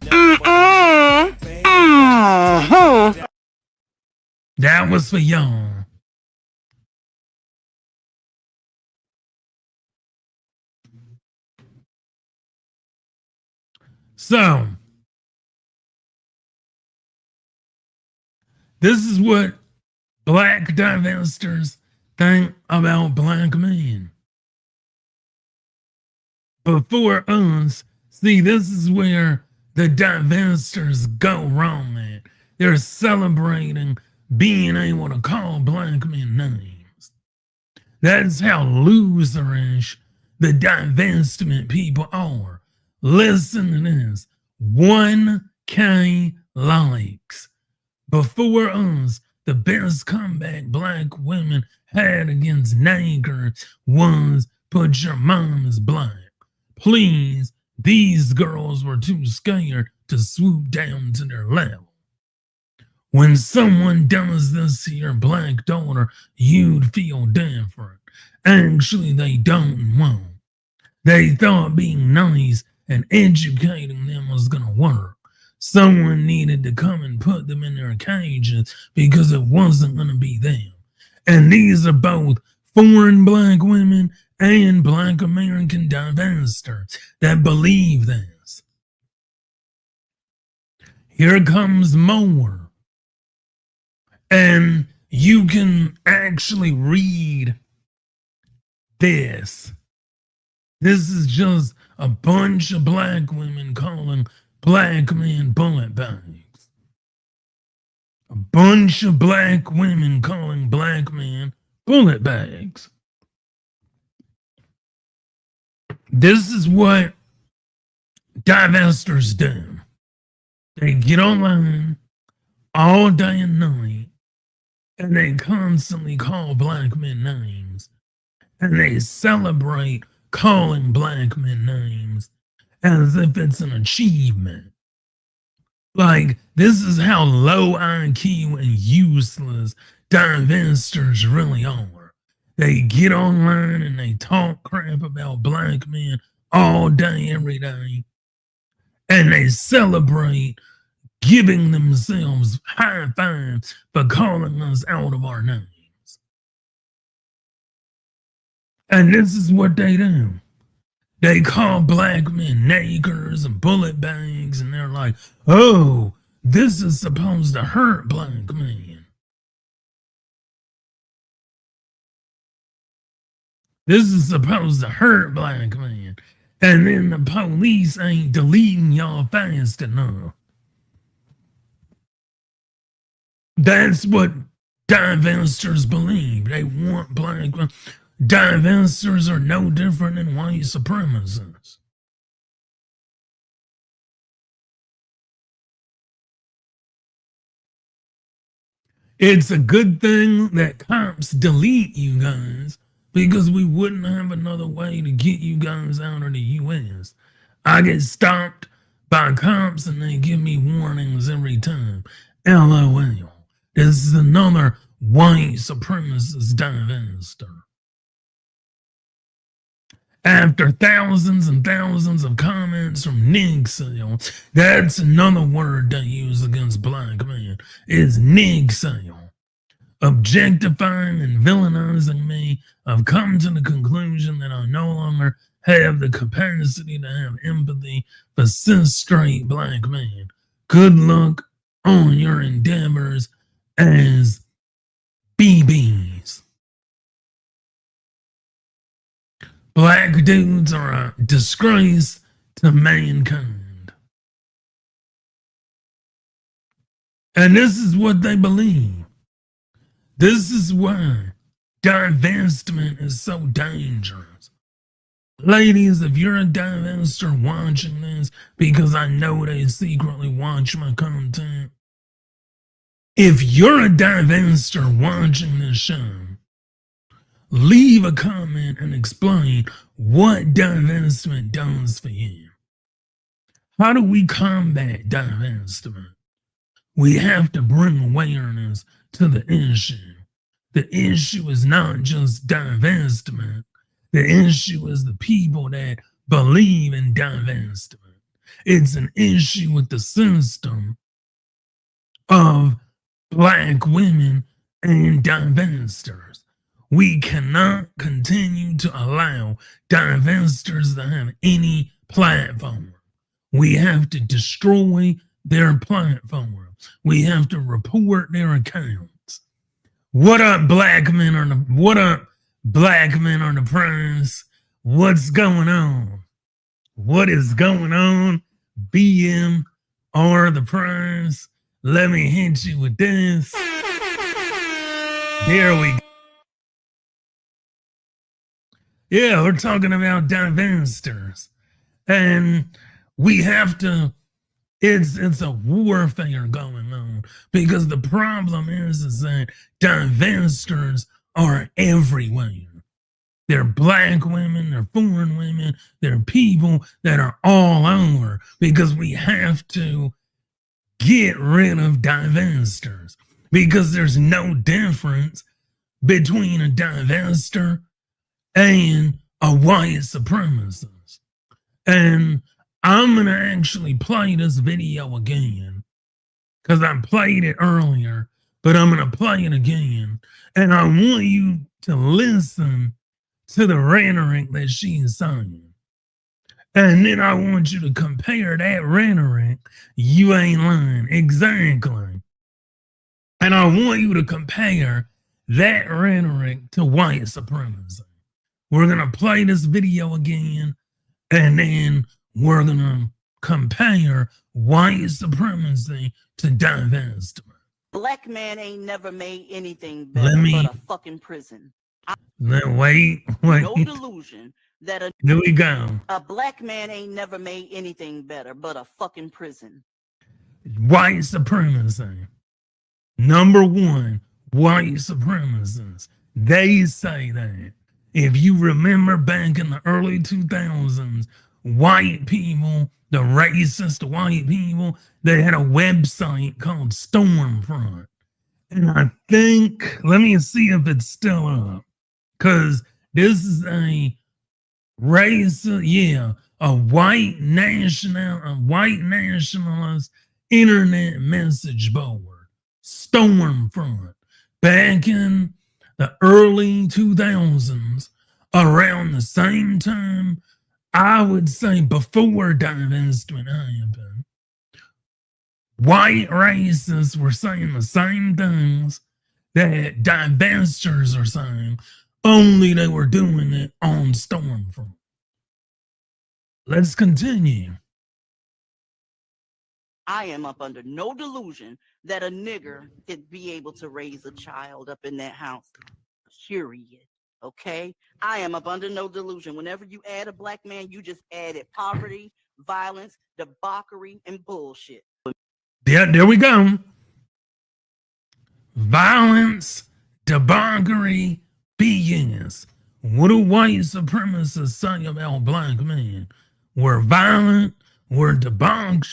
C: That was for y'all. So, this is what black divestors think about black men. Before us, see, this is where the divestors go wrong at. They're celebrating being able to call black men names. That's how loserish the divestment people are. Listen to this. 1K likes. Before us, the best comeback black women had against niggers was put your mom as black. Please, these girls were too scared to swoop down to their level. When someone does this to your black daughter, you'd feel different. Actually, they don't and won't. They thought being nice and educating them was going to work. Someone needed to come and put them in their cages because it wasn't going to be them. And these are both foreign black women and black American divestors that believe this. Here comes more. And you can actually read this. This is just a bunch of black women calling black men bullet bags. A bunch of black women calling black men bullet bags. This is what divestors do. They get online all day and night, and they constantly call black men names, and they celebrate calling black men names as if it's an achievement. Like, this is how low IQ and useless divestors really are. They get online and they talk crap about black men all day, every day, and they celebrate giving themselves high fives for calling us out of our names. And this is what they do. They call black men niggers and bullet bags, and they're like, oh, this is supposed to hurt black men. This is supposed to hurt black men. And then the police ain't deleting y'all fast enough. That's what divestors believe. They want black men. Divestors are no different than white supremacists. It's a good thing that cops delete you guys, because we wouldn't have another way to get you guys out of the U.S. I get stopped by cops and they give me warnings every time. LOL. This is another white supremacist divestor. After thousands and thousands of comments from nig sale, that's another word they use against black men, is nig sale. Objectifying and villainizing me, I've come to the conclusion that I no longer have the capacity to have empathy for cis straight black men. Good luck on your endeavors as BBs. Black dudes are a disgrace to mankind. And this is what they believe. This is why divestment is so dangerous. Ladies, if you're a divestor watching this, because I know they secretly watch my content, if you're a divestor watching this show, leave a comment and explain what divestment does for you. How do we combat divestment? We have to bring awareness to the issue. The issue is not just divestment. The issue is the people that believe in divestment. It's an issue with the system of black women and divestors. We cannot continue to allow divestors to have any platform. We have to destroy their platform. We have to report their accounts. What up, black men on the press? What's going on? What is going on? BM or the prize. Let me hit you with this. There we go. Yeah, we're talking about divestors. And we have to, it's a warfare going on, because the problem is that divestors are everywhere. They're black women, they're foreign women, they're people that are all over, because we have to get rid of divestors, because there's no difference between a divestor and a white supremacist. And I'm going to actually play this video again, because I played it earlier, but I'm going to play it again. And I want you to listen to the rhetoric that she's saying. And then I want you to compare that rhetoric. You ain't lying. Exactly. And I want you to compare that rhetoric to white supremacy. We're going to play this video again, and then we're going to compare white supremacy to divestment.
J: Black man ain't never made anything better but a fucking prison.
C: Wait.
J: No delusion that
C: Here we go.
J: A black man ain't never made anything better but a fucking prison.
C: White supremacy. Number one, white supremacists. They say that. If you remember back in the early 2000s, white people, the racist white people, they had a website called Stormfront. And I think, let me see if it's still up, because this is a racist, a white nationalist internet message board, Stormfront, back in the early 2000s, around the same time, I would say before divestment happened. White racists were saying the same things that divestors are saying, only they were doing it on Stormfront. Let's continue.
J: I am up under no delusion that a nigger could be able to raise a child up in that house. Period. Okay? I am up under no delusion. Whenever you add a black man, you just added poverty, violence, debauchery, and bullshit.
C: There we go. Violence, debauchery, BS. What do white supremacists say about black men? We're violent, we're debauchery,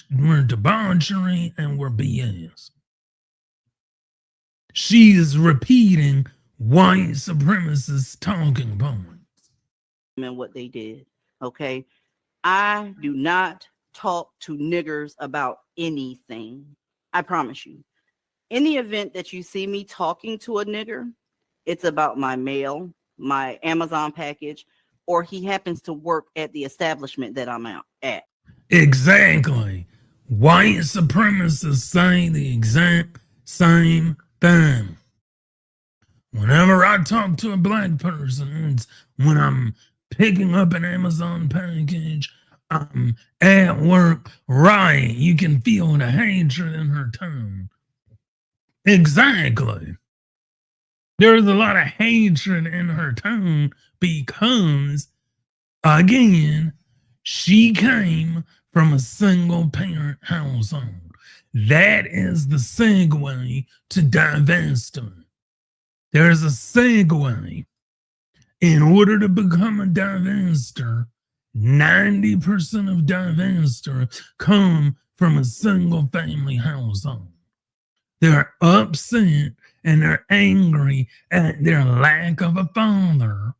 C: and we're BS. She is repeating white supremacists' talking points.
J: And what they did, okay? I do not talk to niggers about anything. I promise you. In the event that you see me talking to a nigger, it's about my mail, my Amazon package, or he happens to work at the establishment that I'm out at.
C: Exactly. White supremacists say the exact same thing. Whenever I talk to a black person, it's when I'm picking up an Amazon package, I'm at work, right? You can feel the hatred in her tone. Exactly. There's a lot of hatred in her tone because, again, she came from a single parent household. That is the segue to divestment. There's a segue. In order to become a divestor, 90% of divestors come from a single family household. They're upset and they're angry at their lack of a father.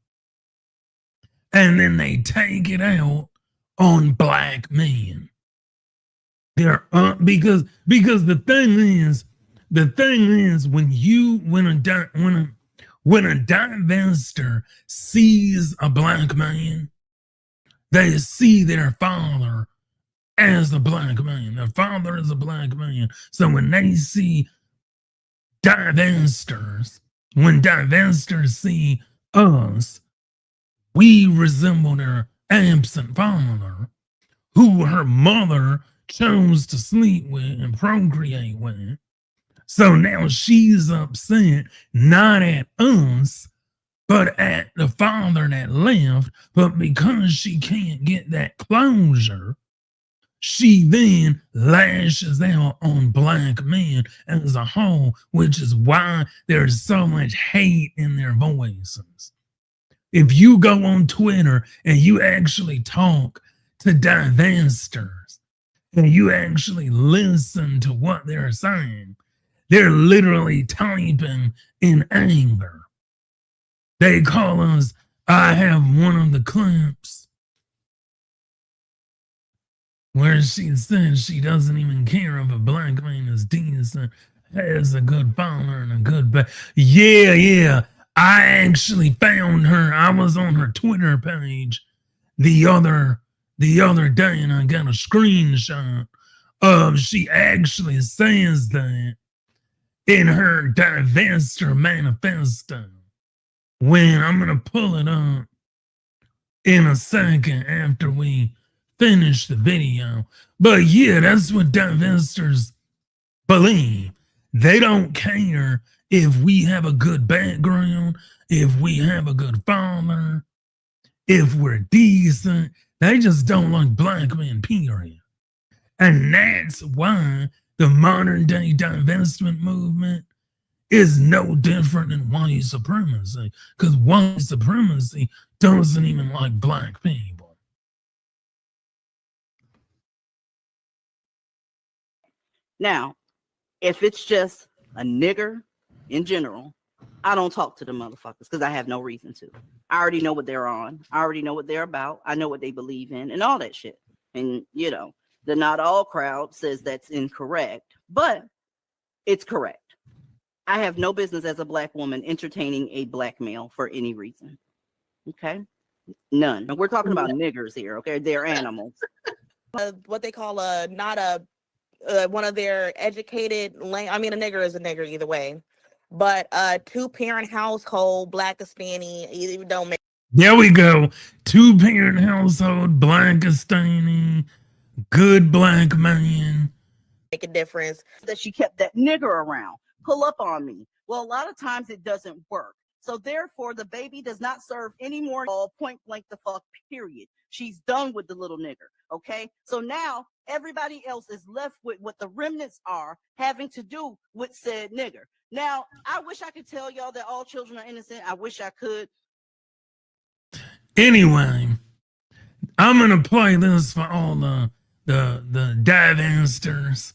C: And then they take it out on black men. They're because the thing is when a divestor sees a black man, they see their father as a black man. Their father is a black man. So when they see divestors, when divestors see us, we resemble their absent father, who her mother chose to sleep with and procreate with. So now she's upset, not at us, but at the father that left. But because she can't get that closure, she then lashes out on black men as a whole, which is why there's so much hate in their voices. If you go on Twitter and you actually talk to divestors and you actually listen to what they're saying, they're literally typing in anger. They call us, I have one of the clips where she says she doesn't even care if a black man is decent, has a good father and a good Yeah. I actually found her. I was on her Twitter page the other day and I got a screenshot of she actually says that in her Divestor manifesto. When I'm going to pull it up in a second after we finish the video. But yeah, that's what divestors believe. They don't care if we have a good background, if we have a good father, if we're decent. They just don't like black men, period. And that's why the modern day divestment movement is no different than white supremacy, because white supremacy doesn't even like black people.
J: Now, if it's just a nigger in general, I don't talk to the motherfuckers because I have no reason to. I already know what they're on. I already know what they're about. I know what they believe in and all that shit. And, you know, the not all crowd says that's incorrect, but it's correct. I have no business as a black woman entertaining a black male for any reason. Okay? None. And we're talking about niggers here, okay? They're animals.
K: What they call not a one of their educated I mean, a nigger is a nigger either way, but two-parent household, black Hispanic, even don't make.
C: There we go. Two-parent household, black Hispanic, good black man.
K: Make a difference.
J: That she kept that nigger around. Pull up on me. Well, a lot of times it doesn't work. So therefore, the baby does not serve any more, all point blank the fuck, period. She's done with the little nigger, okay? So now everybody else is left with what the remnants are having to do with said nigger. Now, I wish I could tell y'all that all children are innocent. I wish I could.
C: Anyway, I'm going to play this for all the divestors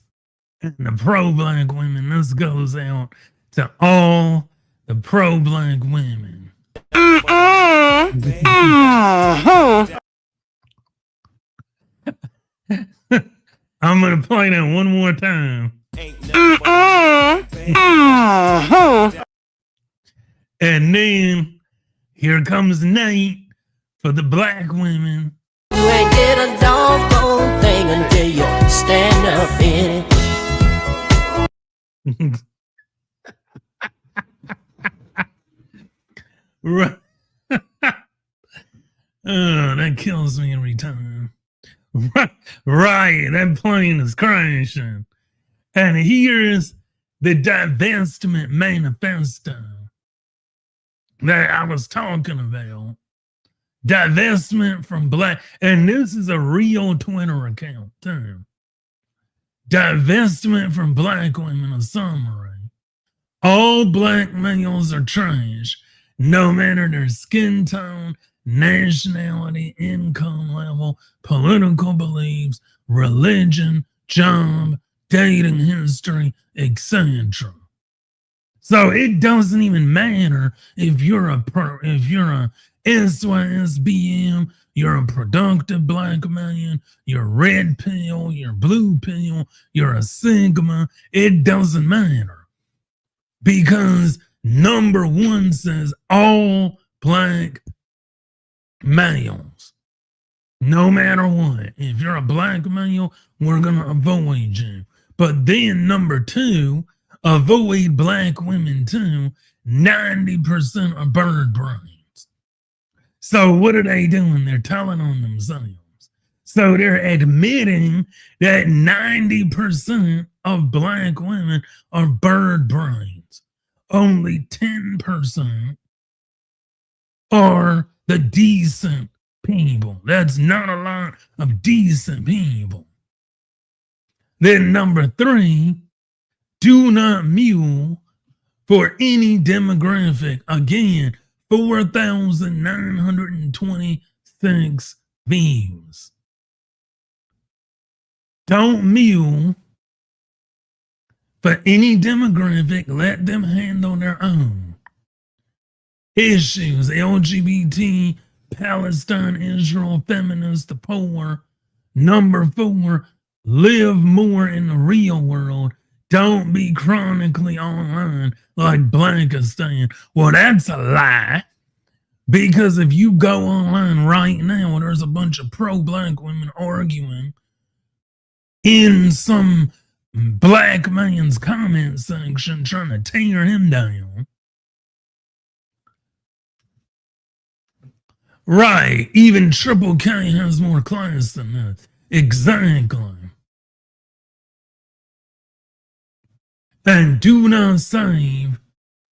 C: and the pro-black women. This goes out to all the pro-black women. I'm going to play that one more time. And then here comes Nate for the black women.
D: You ain't did a doggone thing until you stand up in it.
C: Right. Oh, that kills me every time. Right, that plane is crashing. And here's the divestment manifesto that I was talking about. Divestment from black, and this is a real Twitter account too. Divestment from black women, a summary. All black males are trash, no matter their skin tone, nationality, income level, political beliefs, religion, job, dating history, etc. So it doesn't even matter if you're a SYSBM, you're a productive black man, you're red pill, you're blue pill, you're a Sigma. It doesn't matter. Because number one says all black males. No matter what. If you're a black male, we're going to avoid you. But then number two, avoid black women too. 90% are bird brains. So what are they doing? They're telling on themselves. So they're admitting that 90% of black women are bird brains. Only 10% are the decent people. That's not a lot of decent people. Then number 3, do not mule for any demographic. Again, 4,926 views. Don't mule for any demographic. Let them handle their own issues. LGBT, Palestine, Israel, feminists, the poor. Number 4, live more in the real world. Don't be chronically online like Blankistan. Well, that's a lie. Because if you go online right now, there's a bunch of pro-black women arguing in some black man's comment section trying to tear him down. Right, even Triple K has more class than that. Exactly. And do not save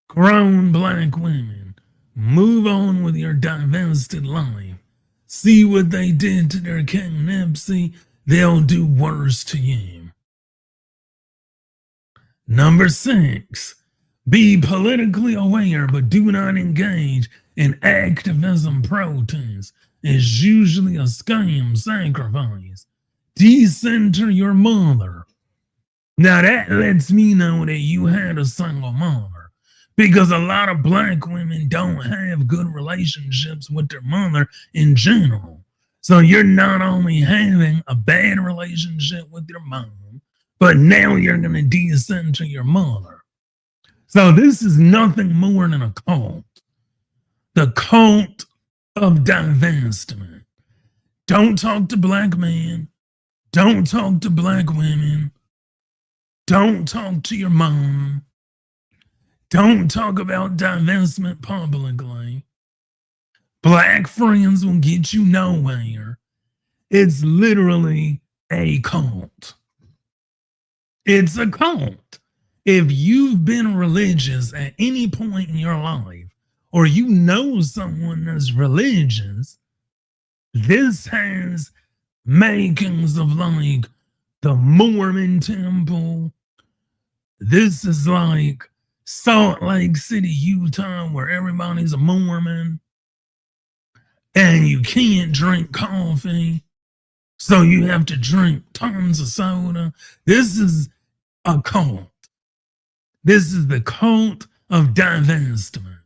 C: grown black women. Move on with your divested life. See what they did to their King Nipsey. They'll do worse to you. Number 6, be politically aware, but do not engage in activism protest. It's usually a scam sacrifice. Decenter your mother. Now that lets me know that you had a single mother, because a lot of black women don't have good relationships with their mother in general. So you're not only having a bad relationship with your mom, but now you're going to decenter your mother. So this is nothing more than a cult. The cult of divestment. Don't talk to black men. Don't talk to black women. Don't talk to your mom. Don't talk about divestment publicly. Black friends will get you nowhere. It's literally a cult. It's a cult. If you've been religious at any point in your life, or you know someone that's religious, this has makings of like the Mormon temple. This is like Salt Lake City, Utah, where everybody's a Mormon and you can't drink coffee, so you have to drink tons of soda. This is a cult. This is the cult of divestment.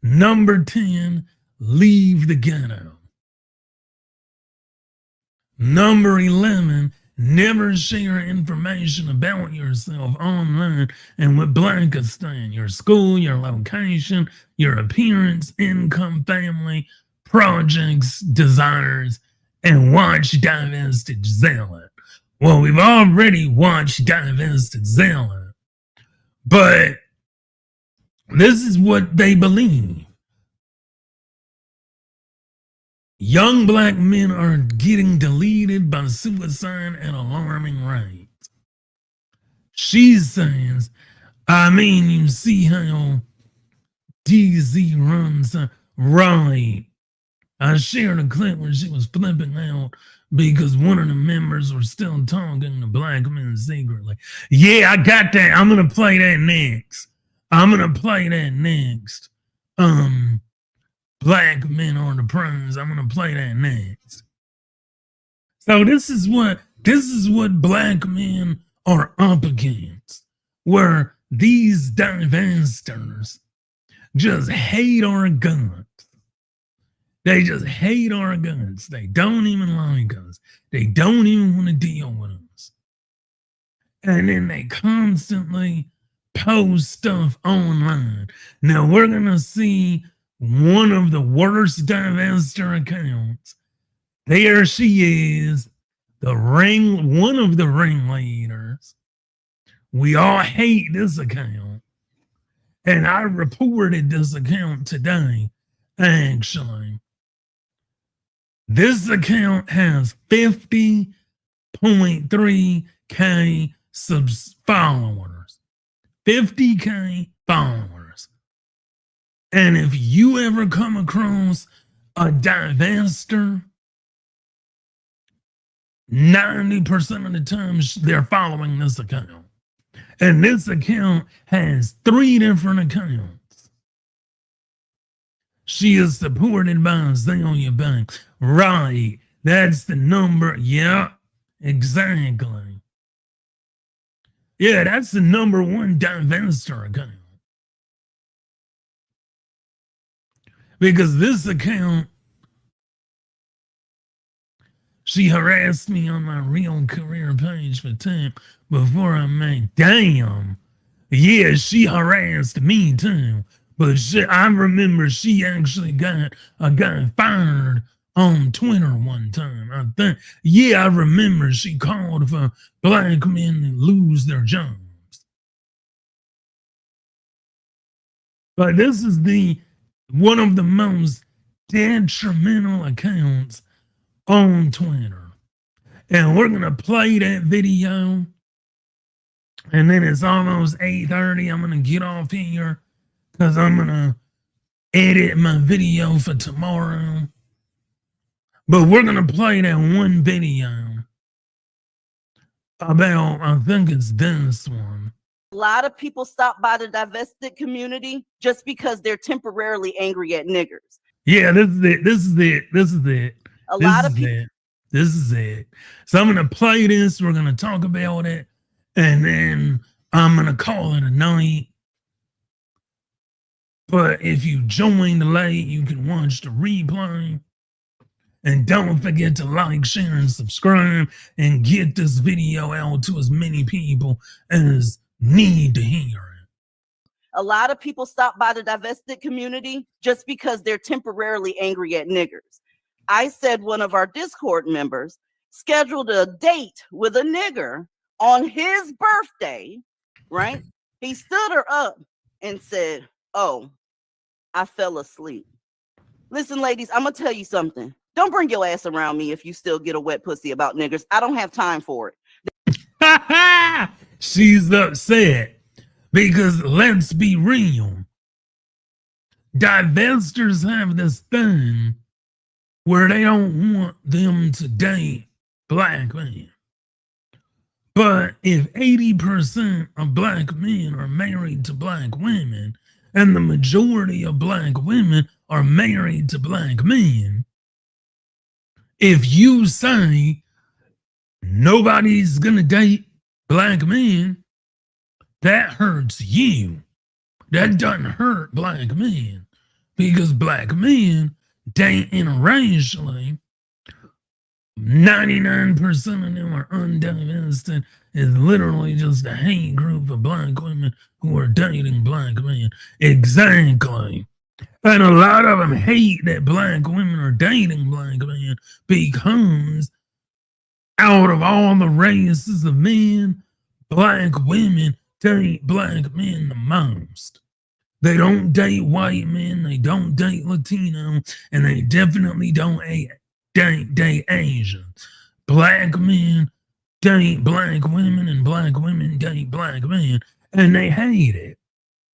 C: Number 10, leave the ghetto. Number 11, never share information about yourself online and with Blankistan, your school, your location, your appearance, income, family, projects, desires, and watch Divested Zealot. Well, we've already watched Divested Zealot, but this is what they believe. Young black men are getting deleted by suicide at alarming rates. She says, I mean, you see how DZ runs, right. I shared a clip where she was flipping out because one of the members were still talking to black men secretly. Yeah, I got that. I'm going to play that next. Black men on the prunes. I'm going to play that next. So this is what black men are up against, where these divestors just hate our guns. They just hate our guns. They don't even like us. They don't even want to deal with us. And then they constantly post stuff online. Now we're going to see one of the worst divestor accounts. There she is, one of the ringleaders. We all hate this account. And I reported this account today, actually. This account has 50.3K followers. 50K followers. And if you ever come across a divestor, 90% of the time they're following this account. And this account has 3 different accounts. She is supported by Azalea Bank. Right. That's the number. Yeah, exactly. Yeah, that's the #1 divestor account. Because this account, she harassed me on my real career page for time before I made. Damn. Yeah, she harassed me too. But I remember she actually got fired on Twitter one time. I think. Yeah, I remember she called for black men to lose their jobs. But this is one of the most detrimental accounts on Twitter. And we're gonna play that video. And then it's almost 8:30. I'm gonna get off here because I'm gonna edit my video for tomorrow. But we're gonna play that one video about, I think it's this one.
J: A lot of people stop by the divested community just because they're temporarily angry at niggers.
C: Yeah, this is it. This is it. This is it.
J: A lot of people.
C: This is it. So I'm gonna play this. We're gonna talk about it, and then I'm gonna call it a night. But if you joined late, you can watch the replay. And don't forget to like, share, and subscribe, and get this video out to as many people as need to hear it.
J: A lot of people stop by the divested community just because they're temporarily angry at niggers. I said one of our Discord members scheduled a date with a nigger on his birthday, right? He stood her up and said, "Oh, I fell asleep." Listen, ladies, I'm going to tell you something. Don't bring your ass around me if you still get a wet pussy about niggers. I don't have time for
C: it. She's upset because let's be real. Divestors have this thing where they don't want them to date black men. But if 80% of black men are married to black women, and the majority of black women are married to black men, if you say nobody's gonna date black men, that hurts you. That doesn't hurt black men, because black men date interracially. 99% of them are undivested. It's literally just a hate group of black women who are dating black men. Exactly. And a lot of them hate that black women are dating black men because out of all the races of men, black women date black men the most. They don't date white men, they don't date Latino, and they definitely don't date Asians. Black men date black women, and black women date black men, and they hate it.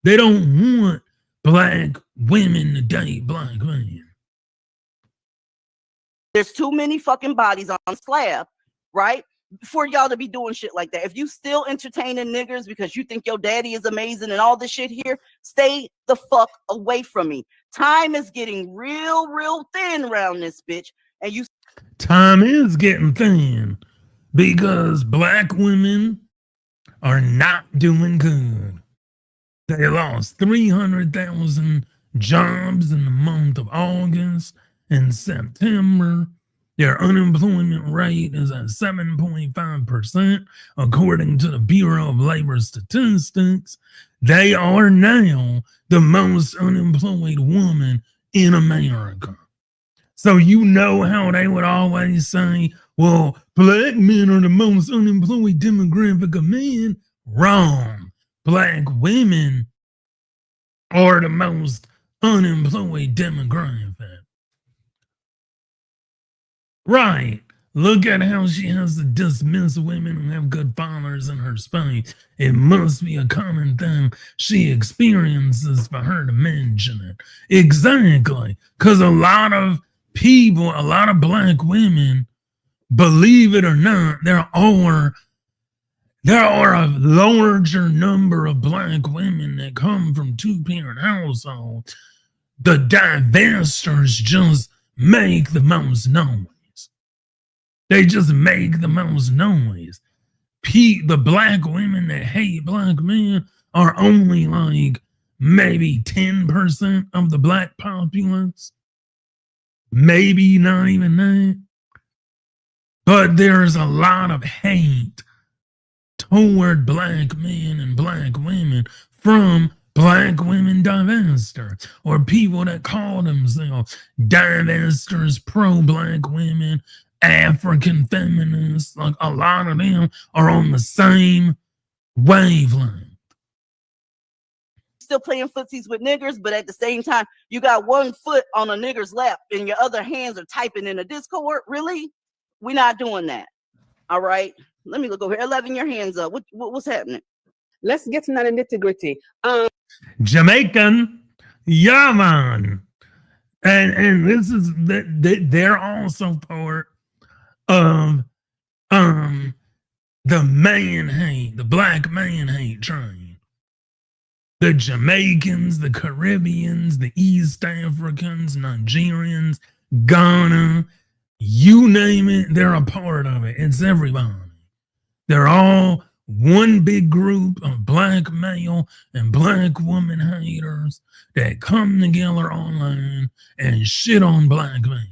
C: They don't want black women to date black men.
J: There's too many fucking bodies on slab, right? For y'all to be doing shit like that. If you still entertaining niggers because you think your daddy is amazing and all this shit here, stay the fuck away from me. Time is getting real thin around this bitch. And
C: time is getting thin because black women are not doing good. They lost 300,000 jobs in the month of August and September. Their unemployment rate is at 7.5%, according to the Bureau of Labor Statistics. They are now the most unemployed woman in America. So you know how they would always say, well, black men are the most unemployed demographic of men. Wrong. Black women are the most unemployed demographic. Right. Look at how she has to dismiss women who have good fathers in her space. It must be a common thing she experiences for her to mention it. Exactly. Because a lot of people, a lot of black women, believe it or not, there are a larger number of black women that come from two-parent households. The divestors just make the most noise. They just make the most noise. The black women that hate black men are only like maybe 10% of the black populace. Maybe not even that. But there's a lot of hate toward black men and black women from black women divestors or people that call themselves divestors, pro-black women, African feminists. Like a lot of them are on the same wavelength.
J: Still playing footsies with niggers, but at the same time, you got one foot on a nigger's lap and your other hands are typing in a Discord. Really? We're not doing that. All right. Let me look over here. 11, your hands up. What's happening?
L: Let's get to the nitty-gritty.
C: Jamaican, yeah, man. And this is they're also part of the man hate, the black man hate train. The Jamaicans, the Caribbeans, the East Africans, Nigerians, Ghana, you name it, they're a part of it. It's everybody. They're all one big group of black male and black woman haters that come together online and shit on black men.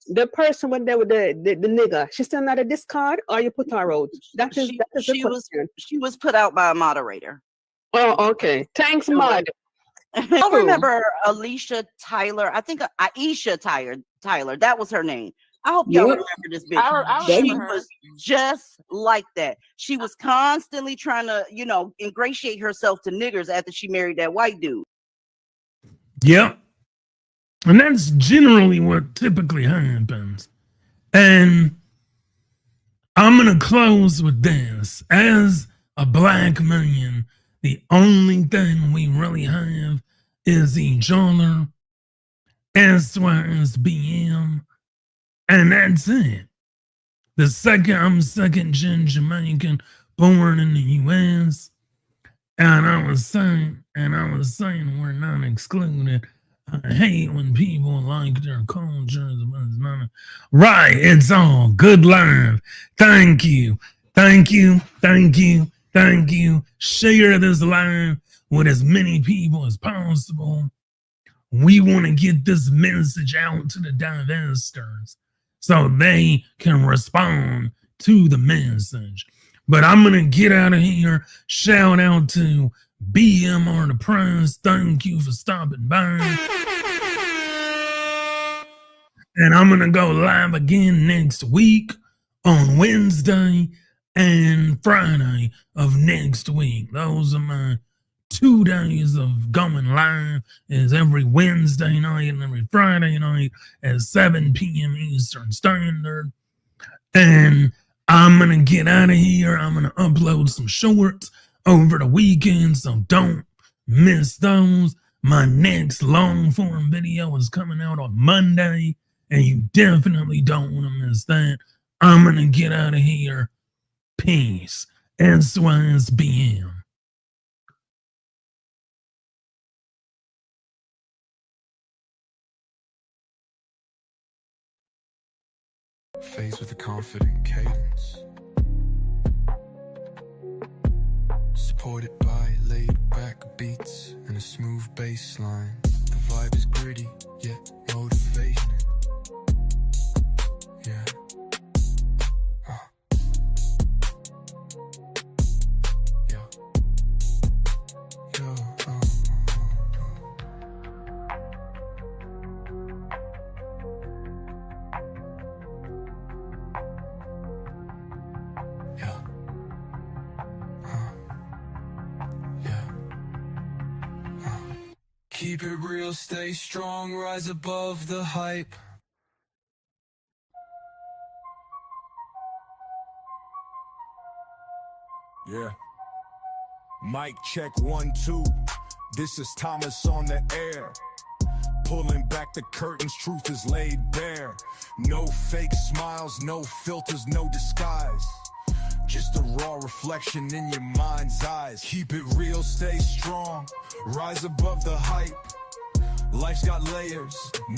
L: The person with the nigger, she's still not a discard, or you put her out? That is the question.
J: She was put out by a moderator.
L: Oh, okay. Thanks, Mod.
J: I remember Alicia Tyler. I think Aisha Tyler. That was her name. I hope y'all remember this bitch. She was just like that. She was constantly trying to, ingratiate herself to niggers after she married that white dude.
C: Yep. And that's generally what typically happens. And I'm going to close with this. As a black man, the only thing we really have is each other, SYSBM, and that's it. I'm second gen Jamaican, born in the U.S., and I was saying we're not excluded. I hate when people like their cultures. Right, it's all good live. Thank you. Share this live with as many people as possible. We want to get this message out to the divestors so they can respond to the message. But I'm going to get out of here. Shout out to BMR the Press. Thank you for stopping by. And I'm going to go live again next week on Wednesday and Friday of next week. Those are my 2 days of going live. Is every Wednesday night and every Friday night at 7 p.m. Eastern Standard. And I'm going to get out of here. I'm going to upload some shorts over the weekend, so don't miss those. My next long form video is coming out on Monday, and you definitely don't want to miss that. I'm going to get out of here. Peace. SYSBM.
A: Faced with a confident cadence, supported by laid back beats and a smooth bass line. The vibe is gritty, yet motivating. Yeah. Keep it real, stay strong, rise above the hype.
B: Yeah. Mic check 1, 2. This is Thomas on the air. Pulling back the curtains, truth is laid bare. No fake smiles, no filters, no disguise. Just a raw reflection in your mind's eyes. Keep it real, stay strong, rise above the hype. Life's got layers.